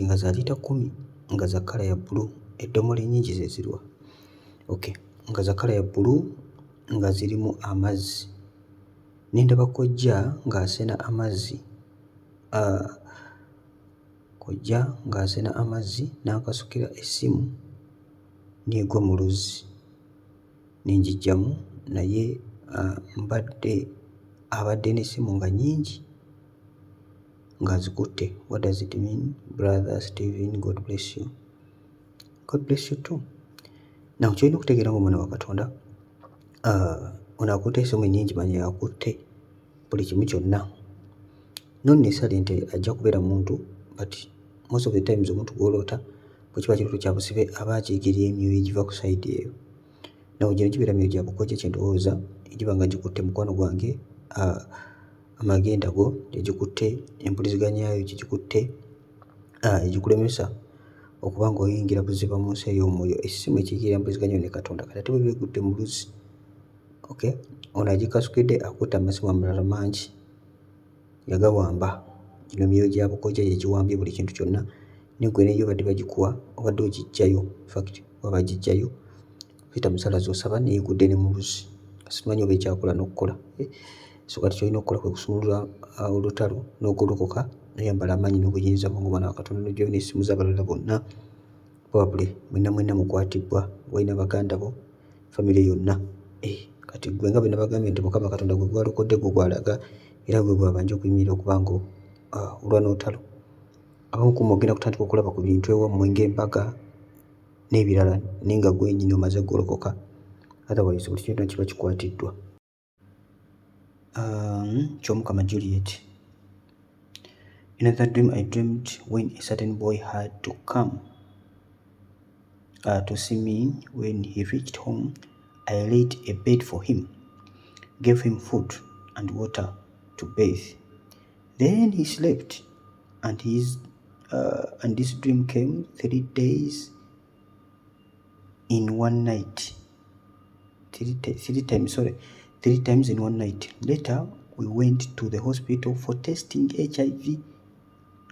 nga za liita 10 nga za kkala ya bbulu. Eddomola ennyingi ze zirwa nga za kkala ya bbulu nga zirimu amazzi. Nendaba kkojja ng'asena amazzi, n'ankasukira essimu n'egwa mu luzzi n'engiggyamu, naye abadde n'essimu nga nnyingi ng'azikutte. What does it mean? Brother Stephen, God bless you. God bless you too. Nawe kyolina okutegeera ng'omwana wa Katonda, ono akutte essimu ennyingi manya yakutte buli kimu kyonna. Not necessarily nti ajja kubeera muntu, but most of the times omuntu gw'oloota bwe kiba kirooto kya busibe aba akyegera emyoyo egiva ku sayidi eyo. Nawe gino gibeera myoyo gya bukojja kye ndowooza egiba nga gikutte mukwano gwange amagenda go gyegikutte, empuliziganya yayo gyegikutte, egikulemesa okuba ng'oyingira buziba mu nsi ey'omwoyo. Essimu ekiikirira empuliziganya ne Katonda kati ate bwe beegudde mu luzzi, okay, ono agikasukidde akutte amasimu amalala mangi yagawamba. Gino myoyo gya bukojja gyegiwambye buli kintu kyonna, neggwe neyo badde bagikuwa obadde ogiggyayo, infact oba bagiggyayo kuyita musalazi osaba neegudde ne mu luzzi. Simanyi oba ekyakola n'okukola. So kati ky'olina okukola kwe kusumulula olutalo n'ogolokoka n'oyambala amaanyi n'obuyinza bw'omwana wa Katonda n'oggyayo n'essimu z'abalala bonna. Probably mwenna mukwatibbwa, walina baganda bo, famire yonna. Kati gwe nga bwe nabagambye nti Mukama Katonda gwe gwalokodde, gwe gwalaga era gwe gwabanja okuyimirira okuba nga olwa n'olutalo. Abamu ku mmwe ogenda kutandika okulaba ku bintu ewammwe ng'embaga n'ebirala naye nga gwe nnyini omaze golokoka, otherwise buli kintu kiba kikwatiddwa. Ky'omukama Juliet. In another dream I dreamed when a certain boy had to come to see me. When he reached home, I laid a bed for him, gave him food and water to bathe. Then he slept, and this dream came 3 days in one night. 3 times in one night. Later, we went to the hospital for testing HIV.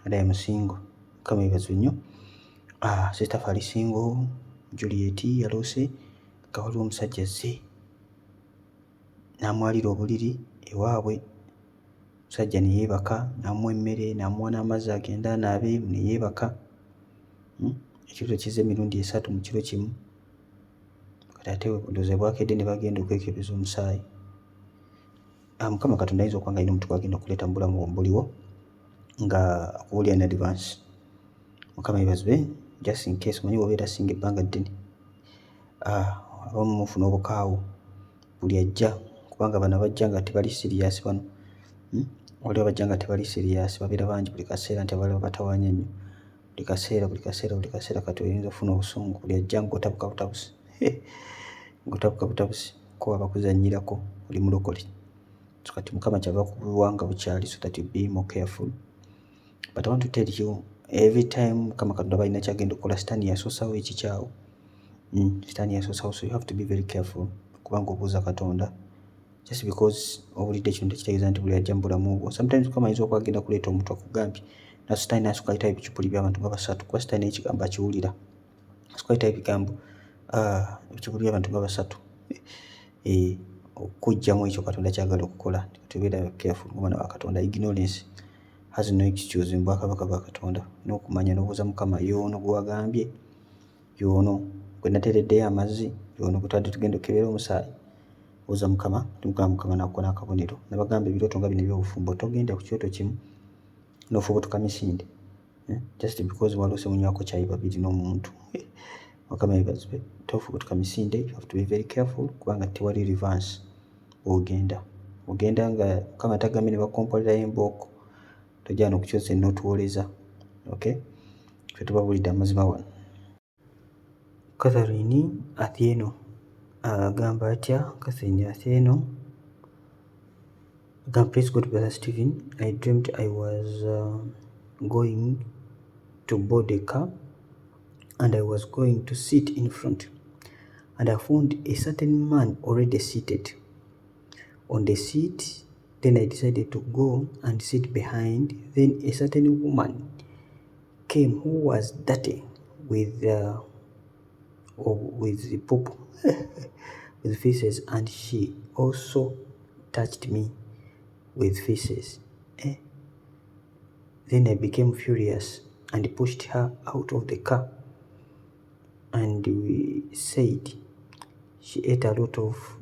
And I am single. Kama ibibazo nnyo. Sister fali single. Juliet yaloose nga waliwo omusajja azze n'amwalira obuliri ewaabwe. Omusajja ne yeebaka, n'amuwa emmere, n'amuwa n'amazzi agenda anaabe, ne yeebaka. Ekirooto kizze emirundi 3 mu kiro kimu. Kati ate ndowooza bwakedde ne bagenda okwekebeza omusaayi. Mukama Katonda ayinza okuba nga alina omuntu gw'agenda okuleeta mu bulamu buliwo nga akuwulira in advance. Mukama yeebazibwe, just in case omanyi obeera singa ebbanga ddene. Abamu mufuna obukaawu buli ajja, kubanga bano abajja nga tebali serious bano. Waliwo abajja nga tebali serious, babeera bangi buli kaseera nti abalala batawaanya nnyo. Buli kaseera kati oyinza ofuna obusungu, buli ajja ng'otabuka butabusi. Ng'otabuka butabusi, ko abakuzannyirako oli mulokole. So kati Mukama kyava kubuwa nga bukyali so that you be more careful. But I want to tell you, every time Mukama Katonda aba alina kyagenda okukola, sitaani yasoosawo ekikyawo. Sitaani yasoosawo, so you have to be very careful kubanga obuuza Katonda. Just because owulidde kino tekitegeeza nti buli ajja mu bulamu bwo. Sometimes Mukama ayinza okuba agenda kuleeta omuntu akugambye na sitaani n'asooka ayitawo ebicupuli by'abantu nga 3 kuba sitaani ekigambo akiwulira. Asooka ayitawo ebigambo ebicupuli by'abantu nga 3 okuggyamu ekyo Katonda kyagala okukola. Tubeera careful omwana wa Katonda. Ignorance has no excuse mu bwakabaka bwa Katonda. N'okumanya n'obuuza Mukama, y'ono gwe wagambye, y'ono gwe nateereddeyo amazzi, y'ono gwe twadde tugenda okebera omusaayi. Buuza Mukama, Mukama n'akuwa n'akabonero. Nabagamba ebirooto nga bino eby'obufumbo togenda ku kyoto kimu n'ofubutuka misinde just because waloose munywako kyayi babiri n'omuntu. Mukama yeebazibwe, tofubutuka misinde. You have to be very careful kubanga tewali reverse. Ogenda nga Mukama tagambye ne bakompolerayo embooko, tojja n'okukyosa n'otuwoleza. Okay, ffe tubabulidde amazima wano. Catherine Athieno agamba atya? Catherine Athieno agamba, praise God Brother Stephen, I dreamed I was going to board a car and I was going to sit in front, and I found a certain man already seated on the seat. Then I decided to go and sit behind. Then a certain woman came who was dirty with poop with feces, and she also touched me with feces. Then I became furious and pushed her out of the car, and we said she ate a lot of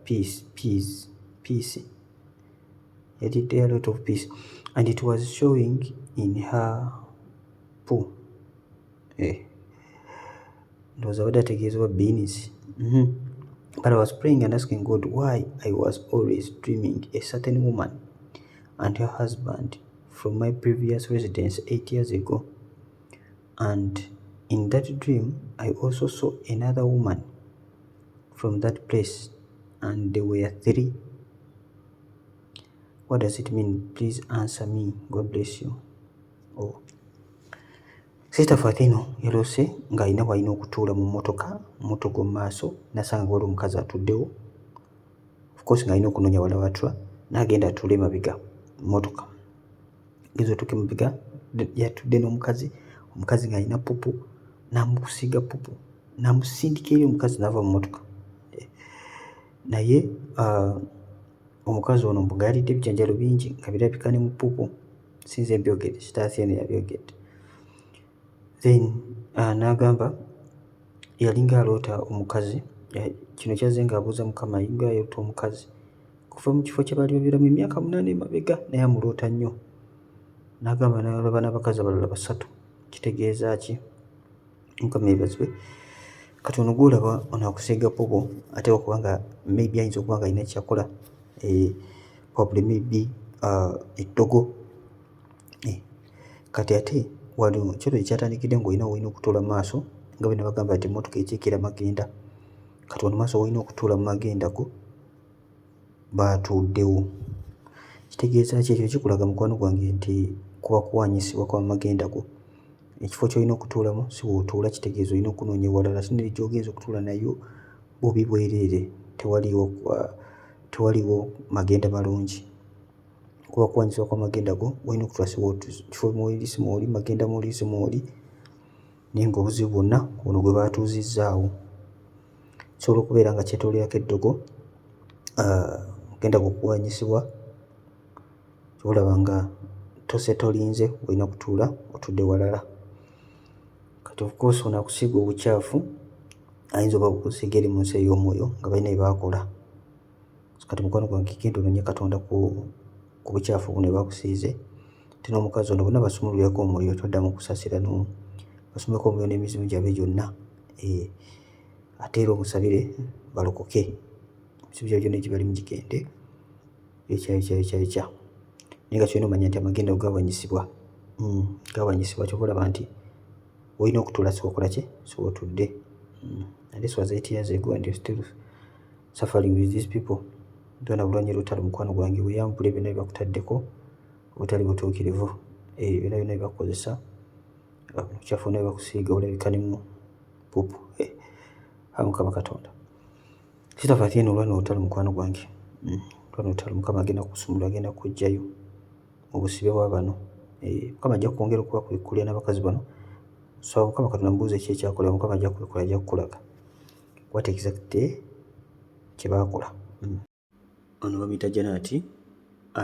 peas. I did a lot of peas, and it was showing in her poo. Those are the takeaways of beans. But I was praying and asking God why I was always dreaming a certain woman and her husband from my previous residence 8 years ago. And in that dream, I also saw another woman from that place, and there were 3. What does it mean? Please answer me. God bless you. Oh. Sister Fatino yaloose ng'alina bw'alina okutuula mu mmotoka mu maaso nasanga waliwo omukazi atuddewo. Of course ng'alina okunoonya wala watula n'agenda atuule emabega mu mmotoka. Ngeze otuuke emabega yatudde n'omukazi, omukazi ng'alina pupu n'amusiiga pupu n'amusindika eri omukazi n'ava mu mmotoka. Naye omukazi ono mbu gaalidde ebijanjalo bingi nga birabika ne mu pupu. Sinze mbyogedde, Sister eno yabyogedde. Then n'agamba yalinga aloota omukazi. Kino kyazze ng'abuuza Mukama yinga ayota omukazi kuva mu kifo kye baali babeeramu emyaka 8 emabega, naye amuloota nnyo. N'agamba n'alaba n'abakazi abalala 3. Kitegeeza ki? Mukama yeebazibwe. Kati ono gw'olaba ono akusiiga pupu ate okuba nga maybe ayinza okuba nga alina kyakola, probably maybe eddogo. Kati ate waliwo ekyoto ekyatandikidde ng'olina olina okutuula mu maaso nga bwe nabagamba nti emmotoka ekiikira magenda. Kati wano maaso olina okutuula mu magenda go baatuddewo. Kitegeeza ki ekyo? Kikulaga mukwano gwange nti kuba kuwanyisibwa kwa magenda go. Ekifo ky'olina okutuulamu si w'otuula, kitegeeza olina okunoonya ewalala. Sineri gy'ogenza okutuula nayo bubi bwereere, tewaliwo magenda malungi. Kuba kuwanyisibwa kwa magenda go olina okutuula si w'otuula. Kifo mw'oli si mw'oli, magenda mw'oli si mw'oli, naye ng'obuzibu bwonna ono gwe baatuuzizzaawo. Kisobola okubeera nga kyetooloolerako eddogo, genda kukuwanyisibwa, olaba nga tolinze, olina kutuula otudde walala. Kati of course ono akusiiga obukyafu, ayinza oba okusiiga eri mu nsi ey'omwoyo nga balina bye baakola. Kati mukwano gwange genda onoonye Katonda ku bukyafu buno bwe bakusiize. Te n'omukazi ono bonna basumululirako omuliro, toddamu kusasira n'omu. Basumuleko omuliro n'emizimu gyabwe gyonna. Ate era omusabire balokoke. Emizimu gyabwe gyonna egibalimu gigende ekya. Naye nga kyolina omanya nti amagenda gaawanyisibwa. Gaawanyisibwa kyova olaba nti olina okutuula si wakola ki? Si w'otudde. And this was 8 years ago and you're still suffering with these people. Ndona bulwanyi lutalo mukwano gwange weyambula byonna bye bakutaddeko obutali butuukirivu. Byonna bye bakozesa obukyafu bwonna bwe bakusiiga olabika ne mu pupu. Mukama Katonda. Sister Fathia olwana olutalo mukwano gwange. Olwana olutalo Mukama agenda kukusumulula, agenda kuggyayo mu busibe bwa bano. Mukama ajja kwongera okuba kulya n'abakazi bano. So Mukama Katonda mbuuze ki ekyakolebwa, Mukama ajja kubikola, ajja kukulaga what exactly kye baakola. Ono bamuyita Janet.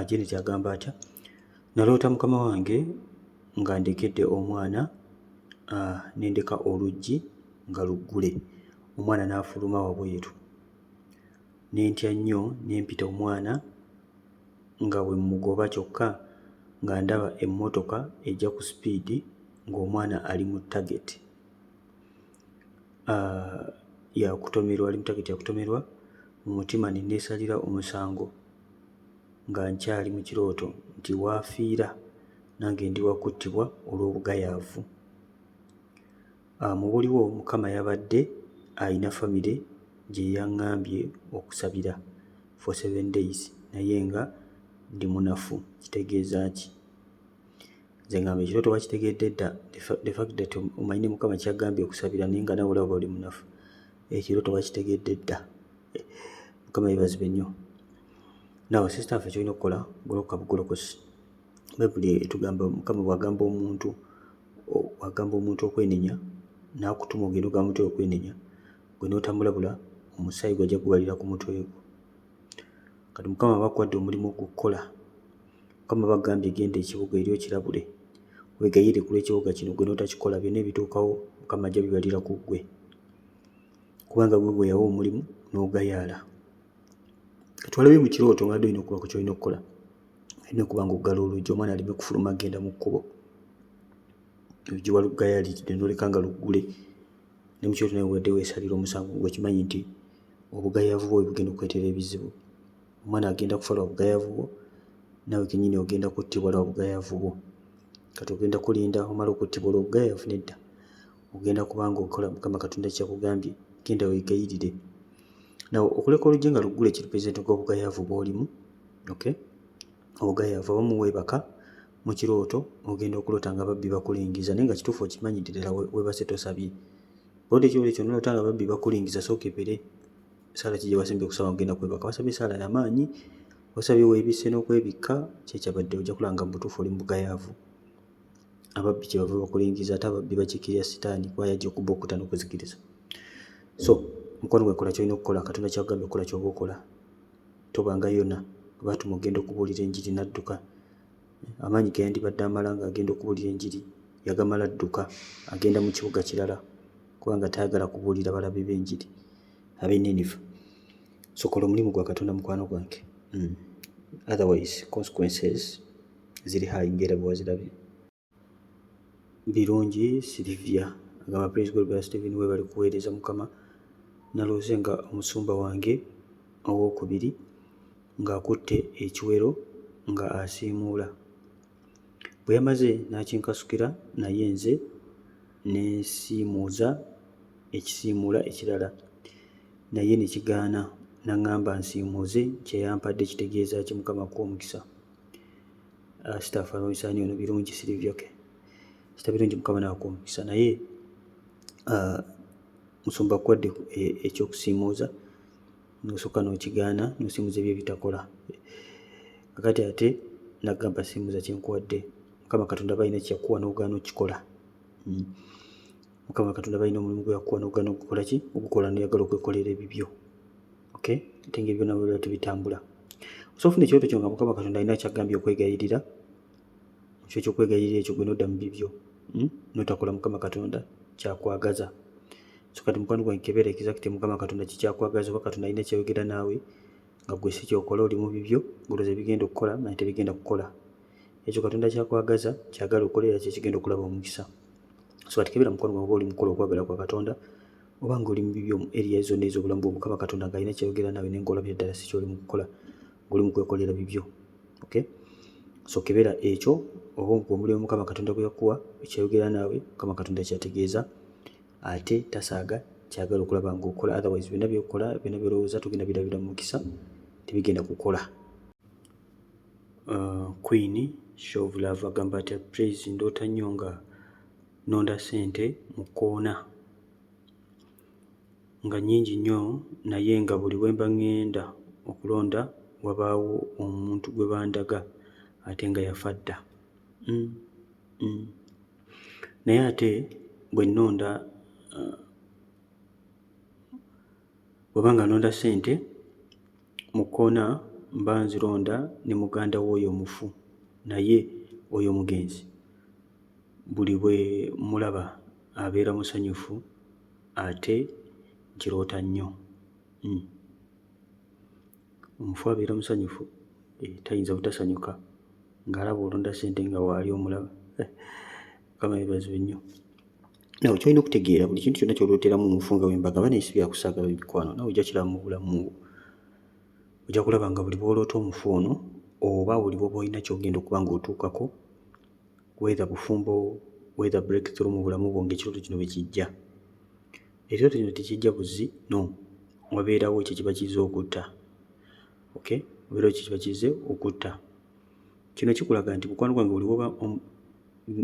Janet agamba atya: naloota mukama wange nga ndekedde omwana nendeka oluggi nga luggule, omwana n'afuluma wabweru. Nentya nnyo nempita omwana nga bwe mugoba kyokka nga ndaba emmotoka ejja ku sipiidi ng'omwana ali mu target yakutomerwa, ali mu target yakutomerwa. Mu mutima ne neesalira omusango nga nkyali mu kirooto nti waafiira nange ndi wakuttibwa olw'obugayaavu. Mu buliwo Mukama yabadde alina famire gye yaŋŋambye okusabira for 7 days naye nga ndi munafu. Kitegeeza ki? Nze ngamba ekirooto wakitegedde dda, the fact that omanyine Mukama kyagambye okusabira naye nga nawe olaba oli munafu, ekirooto wakitegedde dda. Mukama yeebazibwe nnyo. Nawe sister ffe kyolina okukola goloka bugolokosi. Bayibuli etugamba Mukama bw'agamba omuntu okwenenya n'akutuma ogenda ogamba omuntu okwenenya, gwe n'otamulabula omusaayi gw'ajja gubalira ku mutwe gwo. Kati Mukama bakwadde omulimu okukola. Mukama bagambye genda ekibuga eri okirabule, wegayire ku lw'ekibuga kino, gwe n'otakikola byonna ebituukawo Mukama ajja bibalira ku ggwe, kubanga gwe gwe yawa omulimu n'ogayaala. Kati walabe mu kirooto nga olina okuba ku kyolina okukola, olina okuba ng'oggala oluggi omwana aleme kufuluma agenda mu kkubo. Oluggi walugayaalidde n'oleka nga luggule. Ne mu kirooto nawe wadde weesalira omusango gwe kimanyi nti obugayaavu bwo bugenda okuleetera ebizibu. Omwana agenda kufa lwa bugayaavu bwo, nawe kennyini ogenda kuttibwa lwa bugayaavu bwo. Kati ogenda kulinda omala okuttibwa olwa bugayaavu? Nedda. Ogenda kubanga okola Mukama Katonda kyakugambye, genda weegayirire. Nawe okuleka oluggi nga luggule kirepresenta obugayaavu bw'olimu. Okay? obugayaavu abamu weebaka mu kirooto ogenda okulota nga babbi bakulingiza naye nga kituufu okimanyi ddala weebase tosabye. Olwodde ekirooto ekyo nolota nga babbi bakulingiza sooka epere saala kijja wasimbye kusaba ogenda kwebaka wasabye saala y'amaanyi wasabye weebisse n'okwebikka kyekyabadde ojja kulaba nga mu butuufu oli mu bugayaavu. Ababbi kyebava bakulingiza ate ababbi bakikirya sitaani kuba yajja okubba okutta n'okuzikiriza. So mukwano gwe kola kyolina okukola Katonda kyakugambye okukola ky'oba okola. Tobanga yona baatuma ogenda okubuulira enjiri n'adduka. Amaanyi ge yandibadde amala ng'agenda okubuulira enjiri yagamala adduka agenda mu kibuga kirala kubanga tayagala kubuulira balabe b'enjiri ab'e Ninive. So kola omulimu gwa Katonda mukwano gwange. Otherwise consequences ziri high ng'era bwe wazirabye. Birungi Sylvia agamba praise God Brother Stephen weebale kuweereza Mukama. Naloose nga omusumba wange owookubiri ng'akutte ekiwero nga asiimuula. Bwe yamaze n'akinkasukira naye nze ne nsiimuuza ekisiimuula ekirala naye ne kigaana n'aŋŋamba nsiimuuze kye yampadde kitegeeza ki Mukama akuwa omukisa. Sitaafa obisaani ono birungi Sylvia sita birungi Mukama n'akuwa omukisa naye musumba akuwadde ekyokusiimuuza n'osooka n'okigaana n'osiimuuza ebyo ebitakola. Kakati ate n'agamba siimuuza kye nkuwadde. Mukama Katonda balina kyakuwa n'ogaana okikola. Mukama Katonda balina omulimu gwe yakuwa n'ogaana okukola ki? Ogukola n'oyagala okwekolera ebibyo. Ate ng'ebyo nabyo biba tebitambula. Osoofuna ekirooto kyo nga Mukama Katonda alina kyagambye okwegayirira. Ekyo ekyokwegayirira ekyo gwe n'odda mu bibyo n'otakola Mukama Katonda kyakwagaza. So kati mukwano gwange kebeera exactly Mukama Katonda kikyakwagaza oba Katonda alina kyayogera naawe nga gwe si kyokola oli mu bibyo ng'olowooza bigenda okukola naye tebigenda kukola. Ekyo Katonda kyakwagaza kyagala okolera kye kigenda okulaba omukisa. So kati kebeera mukwano gwange oba oli mukola okwagala kwa Katonda oba ng'oli mu bibyo mu area zonna ez'obulamu bwo Mukama Katonda ng'alina kyayogera naawe naye ng'olabira ddala si kyoli mu kukola ng'oli mu kwekolera bibyo. So kebeera ekyo oba omulimu Mukama Katonda gwe yakuwa ekyayogera naawe Mukama Katonda kyategeeza ate tasaaga kyagala okulaba ng'okola. Otherwise byonna by'okola byonna by'olowooza tugenda birabira mu mukisa tebigenda kukola. Queen Show of Love agamba ati praise ndoota nnyo nga nonda ssente mu kkoona nga nnyingi nnyo naye nga buli bwe mba ŋŋenda okulonda wabaawo omuntu gwe bandaga ate nga yafa dda. Naye ate bwe nnonda bw'oba nga nonda ssente mu kkoona mba nzironda ne muganda w'oyo omufu naye oyo omugenzi buli bwe mulaba abeera musanyufu ate nkiroota nnyo. Omufu abeera musanyufu tayinza butasanyuka ng'alaba olonda ssente nga waali omulaba. Mukama yeebazibwe nnyo. Nawe kyolina okutegeera buli kintu kyonna ky'olooteramu omufu nga wembagamba naye si byakusaaga mikwano nawe ojja kiraba mu bulamu ojja kulaba nga buli bw'oloota omufu ono oba buli bw'oba olina ky'ogenda okuba ng'otuukako whether bufumbo whether breakthrough mu bulamu bwo ng'ekirooto kino bwe kijja. Ekirooto kino tekijja buzzi no wabeerawo ekyo kiba kizze okutta. Wabeerawo ekyo kiba kizze okutta. Kino kikulaga nti mukwano gwange buli bw'oba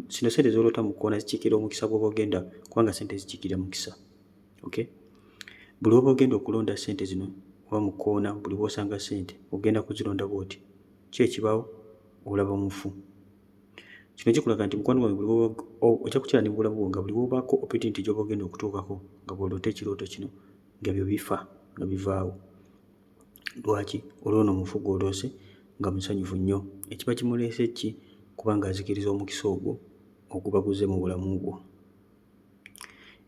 sino ssente z'oloota mu kkoona zikiikirira omukisa bw'oba ogenda kubanga ssente zikiikirira mukisa. Buli bw'oba ogenda okulonda ssente zino oba mu kkoona buli bw'osanga ssente ogenda kuzironda bw'oti ki ekibaawo olaba omufu. Kino kikulaga nti mukwano gwange buli bw'oba ojja kukyala ne mu bulamu bwo nga buli bw'obaako opportunity gy'oba ogenda okutuukako nga bw'oloota ekirooto kino nga byo bifa nga bivaawo. Lwaki? Olw'ono omufu gw'oloose nga musanyufu nnyo. Ekiba kimuleese ki? Kubanga azikiriza omukisa ogwo ogubaguze mu bulamu bwo.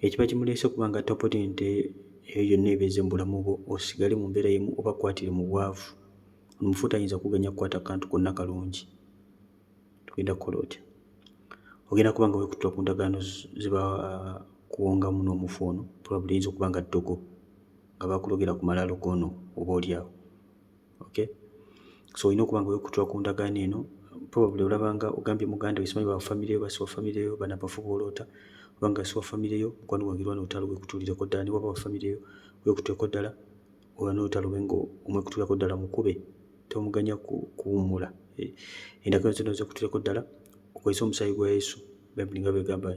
Ekiba kimuleese kubanga ate opportunity eyo yonna ebeeze mu bulamu bwo osigale mu mbeera y'emu oba kwatire mu bwavu. Omufu tayinza kuganya kukwata kantu konna kalungi. Tugenda kukola otya? Ogenda kuba nga weekuttula ku ndagaano ziba kuwongamu n'omufu ono probably yinza okuba nga ddogo nga bakulogera ku malaalo g'ono oba oli awo. So olina okuba nga weekuttula ku ndagaano eno probably olabanga ogambye muganda we simanyi wa famire yo basi wa famire yo bana bafu bw'oloota obanga si wa famire yo mukwano gwange lwana olutalo weekutuulireko ddala ne waba wa famire yo weekuttuleko ddala olwana olutalo lwe ng'omwekutuulirako ddala mukube tomuganya kuwummula endagaano zino zekutuuleko ddala okozesa omusaayi gwa Yesu. Bayibuli nga bwegamba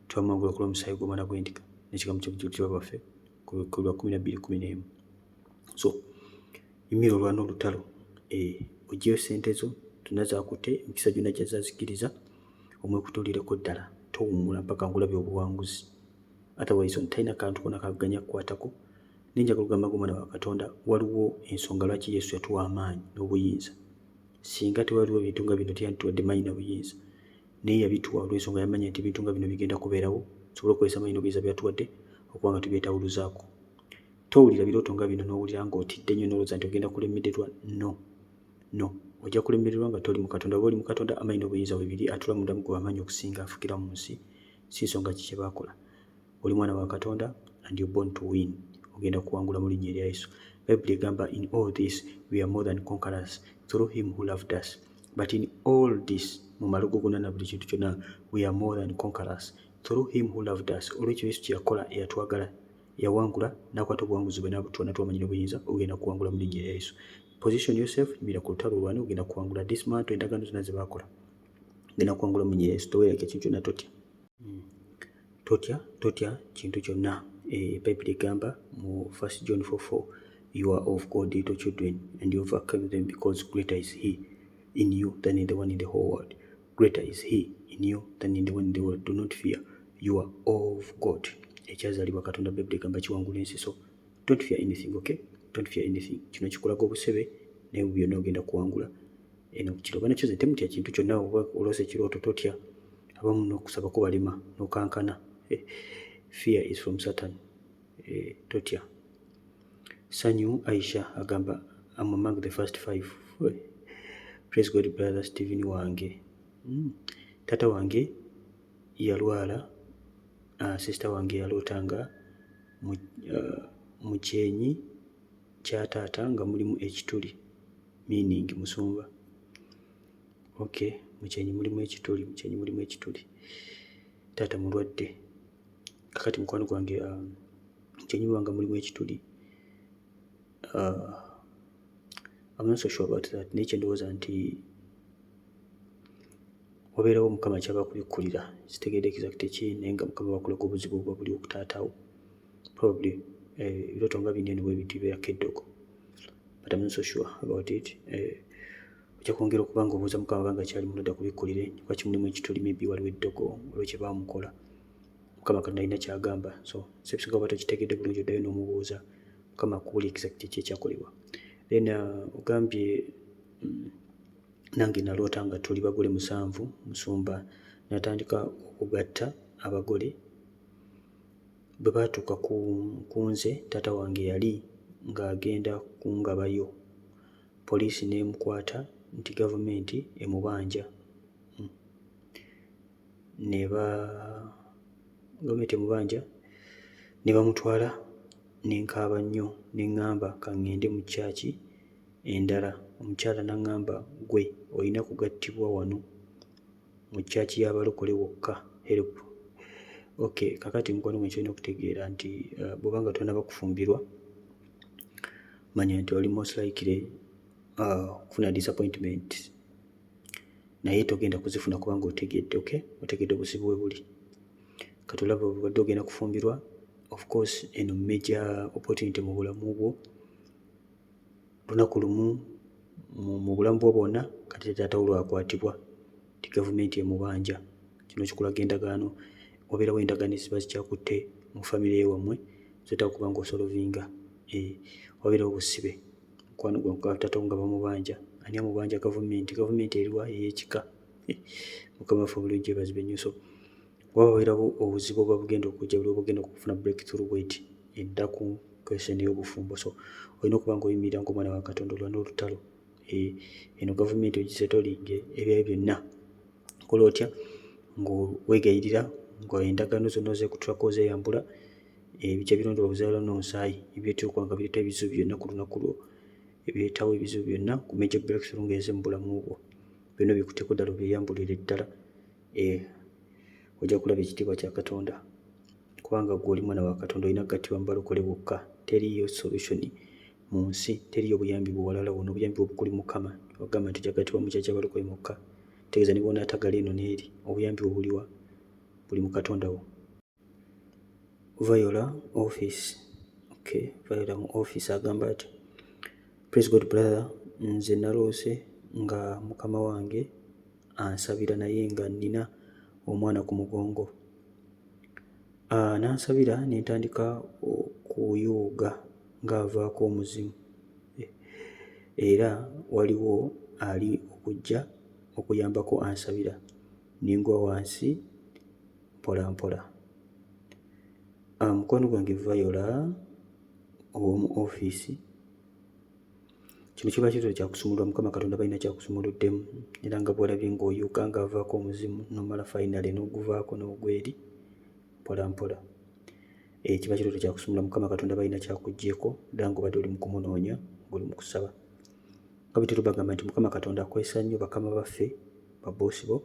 twamwangula ku lw'omusaayi gw'omwana gw'endiga n'ekigambo ky'obujulirwa bwaffe ku lwa 12:11. So yimira olwana olutalo, oggyeyo ssente zo zonna zaakute, emikisa gyonna gyazazikiriza, omwekutuulireko ddala, towummula mpaka ngulabye obuwanguzi. Otherwise talina kantu konna kaganya kukwatako. Nenjagala okugamba ng'omwana wa Katonda waliwo ensonga lwaki Yesu yatuwa amaanyi n'obuyinza. Singa tewaliwo ebintu nga bino teyandituwadde maanyi na buyinza, naye yabituwa olw'ensonga yamanya nti ebintu nga bino bigenda kubeerawo, tusobole okukozesa amaanyi n'obuyinza byatuwadde okuba nga tubyetawuluzaako. Towulira birooto nga bino n'owulira ng'otidde nnyo n'olowooza nti ogenda kulemererwa. No, ojja kulemererwa nga toli mu Katonda. Oba oli mu Katonda, amaanyi n'obuyinza bwebiri, atula mu ndamu gwe w'amaanyi okusinga afukira mu nsi. Si nsonga ki kye baakola. Oli mwana wa Katonda and you're born to win. Ogenda kuwangula mu linnya erya Yesu. Bayibuli egamba in all this we are more than conquerors through him who loved us. But in all this, mu malogo gonna na buli kintu kyonna, we are more than conquerors through him who loved us. Olwekyo Yesu kye yakola, eyatwagala, yawangula n'akwata obuwanguzi bwe n'abutuwa n'atuwa amanyi n'obuyinza. Ogenda kuwangula mu linnya erya Yesu. Position yourself, yimira ku lutalo olwane, ogenda kuwangula this month. Endagaano zonna ze baakola ogenda kuwangula mu linnya erya Yesu. Toweereka ekintu kyonna totya kintu kyonna. Bayibuli egamba mu 1 John 4:4, you are of God, little children, and you overcome them because greater is he in you than in the one in the whole world. Greater is he in you than in the one in the world. Do not fear, you are of God. Ekyazaalibwa Katonda, Bayibuli egamba kiwangula ensi. So don't fear anything, okay? Don't fear anything. Kino kikulaga obusebe naye byonna ogenda kuwangula. Eno kiroba nakyo ze temutya kintu kyonna. Oba olose ekirooto totya, abamu n'okusaba kubalema n'okankana. Fear is from Satan. Totya. Sanyu Aisha agamba I'm among the first 5. Praise God, brother Stephen wange. Tata wange yalwala, sister wange yalootanga mu kyenyi kya taata nga mulimu ekituli, meaning musumba. Okay, mu kyenyi mulimu ekituli. Taata mulwadde. Kakati mukwano gwange kyenyi wanga mulimu ekituli. I'm not so sure about that. Naye kyendowooza nti wabeerawo Mukama kyaba kubikkulira. Sitegedde exact ki, naye nga Mukama bakulaga obuzibu obuba buli okutaataawo. Probably ebirooto nga bino eno bwe biti bibeerako eddogo. But I'm not so sure about it. Ojja kwongera okuba nga obuuza Mukama banga kyali mulwadde kubikkulire. Lwaki mulimu ekituli, maybe waliwo eddogo, waliwo kye baamukola. Mukama Katonda alina kyagamba. So sebisinga oba tokitegedde bulungi, oddayo n'omubuuza. Mukama akubuulira exact ki ekyakolebwa. Then ogambye nange naloota nga tuli bagole 7, musumba natandika okugatta abagole. Bwe baatuuka ku nze, taata wange yali ng'agenda kungabayo. Poliisi n'emukwata nti gavumenti emubanja. Gavumenti emubanja ne bamutwala, nenkaaba nnyo neŋŋamba kaŋŋende mu kyaki endala. Omukyala n'aŋŋamba gwe olina kugattibwa wano mu kyaki y'abalokole wokka, help. Okay, kakati mukwano gwe kyolina okutegeera nti bw'oba nga tonaba kufumbirwa, manya nti oli most likely kufuna disappointment, naye togenda kuzifuna kubanga otegedde. Okay, otegedde obuzibu bwe buli. Kati olaba obadde ogenda kufumbirwa, of course eno major opportunity mu bulamu bwo. Lunaku lumu mu bulamu bwo bwonna, kati taata wo lwakwatibwa nti gavumenti emubanja. Kino kikulaga endagaano. Wabeerawo endagaano eziba zikyakutte mu famire yewammwe, zotera kuba ng'osolovinga. Wabeerawo obusibe, mukwano gwa taata wo nga bamubanja. Ani amubanja? Gavumenti. Gavumenti eriwa? Ey'ekika. Mukama waffe omulungi yeebazibwe nnyo. So wabeerawo obuzibu obwa bugenda okujja, buli obugenda okufuna breakthrough bw'eti endaku question y'obufumbo. So olina okuba ng'oyimirira ng'omwana wa Katonda olwana olutalo. Eno gavumenti ogisetolinge, ebyayo byonna kola otya ng'oweegayirira, ng'endagaano zonna ozeekutuulako ozeeyambula. Ebikya birondoola obuzaala n'onsaayi ebyetera okuba nga bireeta ebizibu byonna ku lunaku lwo, ebireetawo ebizibu byonna ku major breakthrough ng'eze mu bulamu bwo. Byonna bikuteeko ddala obyeyambulire ddala. Ojja kulaba ekitiibwa kya Katonda, kubanga gwe oli mwana wa Katonda, olina kugattibwa mu balokole bokka. Teriyo solution mu nsi teriyo buyambi buwalala buno, obuyambi obukuli Mukama. Ogamba nti jagatibwa mukyakya balokole mukka, tegeeza ne bw'onaatagala eno n'eri, obuyambi obuliwa buli mu Katonda wo. Viola office. Okay, Viola mu office agamba ati praise God brother, nze naloose nga mukama wange ansabira naye nga nina omwana ku mugongo. Nansabira ne ntandika okuyooga ng'avaako omuzimu, era waliwo ali okujja okuyambako ansabira, ningwa wansi mpola mpola. Mukwano gwange Viola ow'omu office, kino kiba kitulo kyakusumulwa. Mukama Katonda balina kyakusumuluddemu, era nga bw'olabye ng'oyuuka ng'avaako omuzimu nomala finally n'oguvaako n'ogweri mpola mpola. Kiba kitulo kyakusumulwa. Mukama Katonda balina kyakuggyeko, era ng'obadde oli mu kumunoonya, ng'oli mu kusaba. Nga bwe tubagamba nti Mukama Katonda akwesa nnyo bakama baffe, baboosi bo,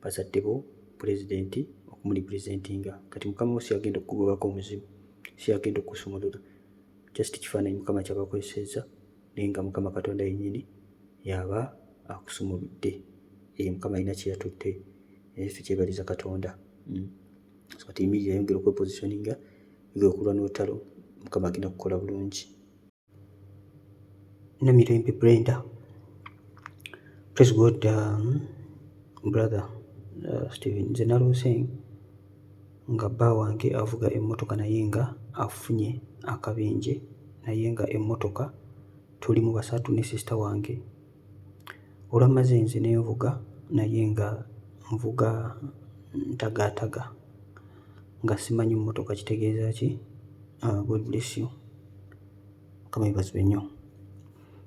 bazadde bo, pulezidenti okumuli presentinga. Kati Mukama wo si agenda okukugobako omuzimu, si agenda okusumulula, just kifaananyi Mukama kyabakwesezza, naye nga Mukama Katonda yennyini yaba akusumuludde. Mukama alina kye yatutte, tukyebaliza Katonda. So kati Emilia yayongera okwepositioninga, yongera okulwa n'olutalo, Mukama agenda kukola bulungi. Namirembe Brenda, praise God brother Stephen, nze naloose nga bba wange avuga emmotoka naye nga afunye akabenje, naye nga emmotoka tulimu basatu ne sisita wange. Olwamaze nze ne nvuga naye nga nvuga ntagaataga nga simanyi mmotoka kitegeeza ki. God bless you. Mukama yeebazibwe nnyo.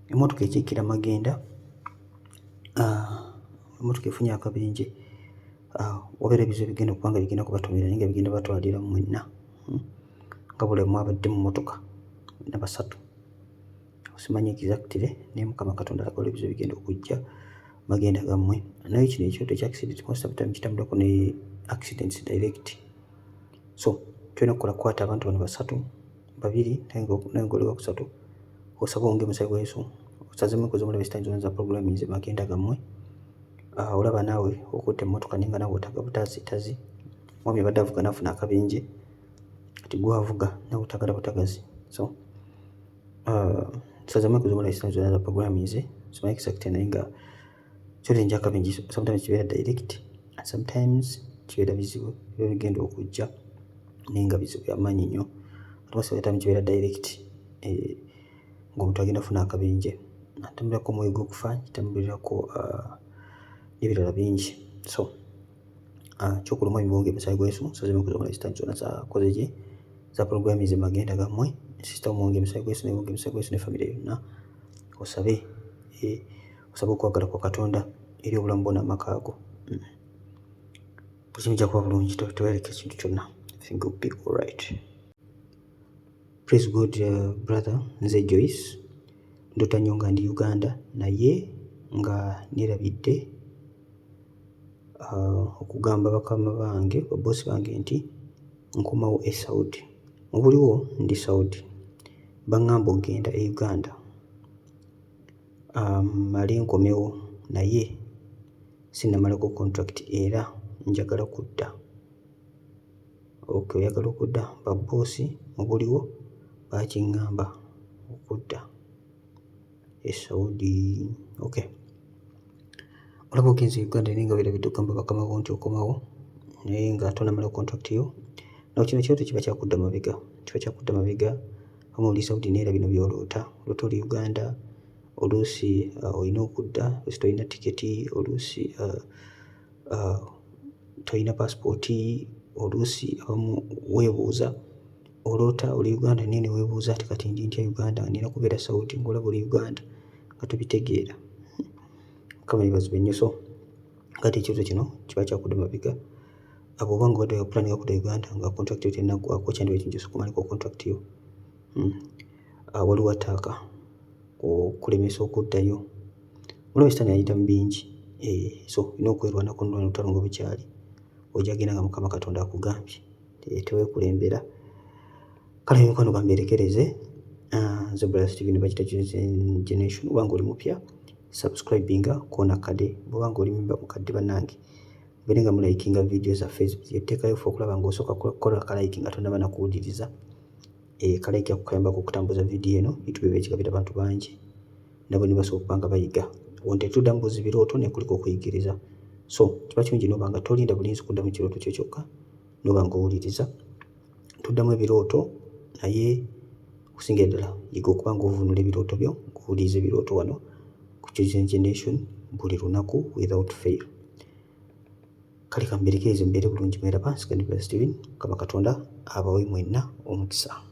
Emmotoka ekiikira Magenda, emmotoka efunye akabenje, wabeera ebizibu bigenda okuba nga bigenda kubatomera naye nga bigenda batwalira mwenna, nga buli omu abadde mu mmotoka na basatu. Simanyi exactly, naye Mukama Katonda alaga ebizibu bigenda okujja Magenda gammwe. Naye kino ekyoto ekya accident most of the time kitambulako ne accidents direct. So tulina okukola kukwata abantu bano basatu, babiri naye ng'oli wakusatu, osaba onge omusaayi gwa Yesu, osazemu enkozi omulaba esitanyi zonna za programming ze Magenda gammwe. Olaba naawe okutte emmotoka naye nga naawe otaga butaazitazi, mwami abadde avuga n'afuna akabenje, kati gwe avuga naawe otagala butagazi. So tusazemu enkozi omulaba esitanyi zonna za programming ze, simanyi exactly naye nga kyotenja akabenje sometimes kibeera direct and sometimes kibeera bizibu ebyo bigenda okujja naye nga bizibu byamaanyi nnyo. Sometimes kibeera direct ng'omuntu agenda afuna akabenje, atambulirako omwoyo gw'okufa, kitambulirako n'ebirala bingi. So kyokola omwami mwonge omusaayi gwa Yesu, nsazemu enkozi omulaba esitanyi zonna za koze gye za programming ze Magenda gammwe. Sisita omwonge omusaayi gwa Yesu, naye mwonge omusaayi gwa Yesu ne famire yonna, osabe okwagala kwa Katonda eri obulamu bwo n'amaka ago. Buli kimu kijja kuba bulungi, teweereka ekintu kyonna, everything will be all right. Praise God brother, nze Joyce ndota nnyo nga ndi Uganda naye nga neerabidde okugamba bakama bange, baboosi bange nti nkomawo e Saudi. Mu buliwo ndi Saudi, baŋŋamba ogenda e Uganda male nkomewo naye sinnamalako contract era njagala kudda. Okay, oyagala okudda? Baboosi mu buliwo bakiŋŋamba okudda e Saudi. Okay, olaba ogenze Uganda naye nga weerabidde okugamba bakama bo nti okomawo naye nga tonnamala contract yo. Naw kino ekyoto kiba kyakudda mabega, kiba kyakudda mabega. Omu oli Saudi naye era bino by'oloota, oloota oli Uganda, oluusi olina okudda, oluusi tolina tiketi, oluusi tolina paasipooti, oluusi abamu weebuuza oloota oli Uganda naye ne weebuuza ati kati ndi ntya Uganda, nina kubeera Saudi, ng'olaba oli Uganda nga tobitegeera. Mukama yeebazibwe nnyo. So kati ekyoto kino kiba kyakudda mabega. Bw'oba ng'obadde wapulaninga kudda Uganda nga contract yo tennaggwako, kyandiba kingi okumaliko contract yo, waliwo attaaka okulemesa okuddayo. Mulaba esitaani ayita mu bingi, so olina okwerwanako n'olutalo nga bukyali, ojja genda nga Mukama Katonda akugambye, teweekulembera. Kale mikwano gwange mberekereze, nze Brother Steven bakita Chosen Generation. Bwanga oli mupya subscribinga kona kade, bwanga oli member mukadde bannange berenga mu likinga video za Facebook yeteekayo fe okulaba ng'osooka kukola ka like nga tonnaba nakuwuliriza. Ka like akukayamba okutambuza video eno itube bekigabira abantu bangi nabo ne basobola okuba nga bayiga. Wonte tudda mbuzi birooto ne kuliko okuyigiriza. So kiba kirungi n'oba nga tolinda bulinzi kudda mu kirooto kyo kyokka, n'oba ng'owuliriza. Tuddamu ebirooto naye okusinga ddala yiga okuba ng'ovunula ebirooto byo, ng'owuliriza ebirooto wano ku Chosen Generation buli lunaku without fail. Kale kamberekereze mbeere bulungi mweraba, nsigani Brother Steven. Mukama Katonda abawe mwenna omukisa.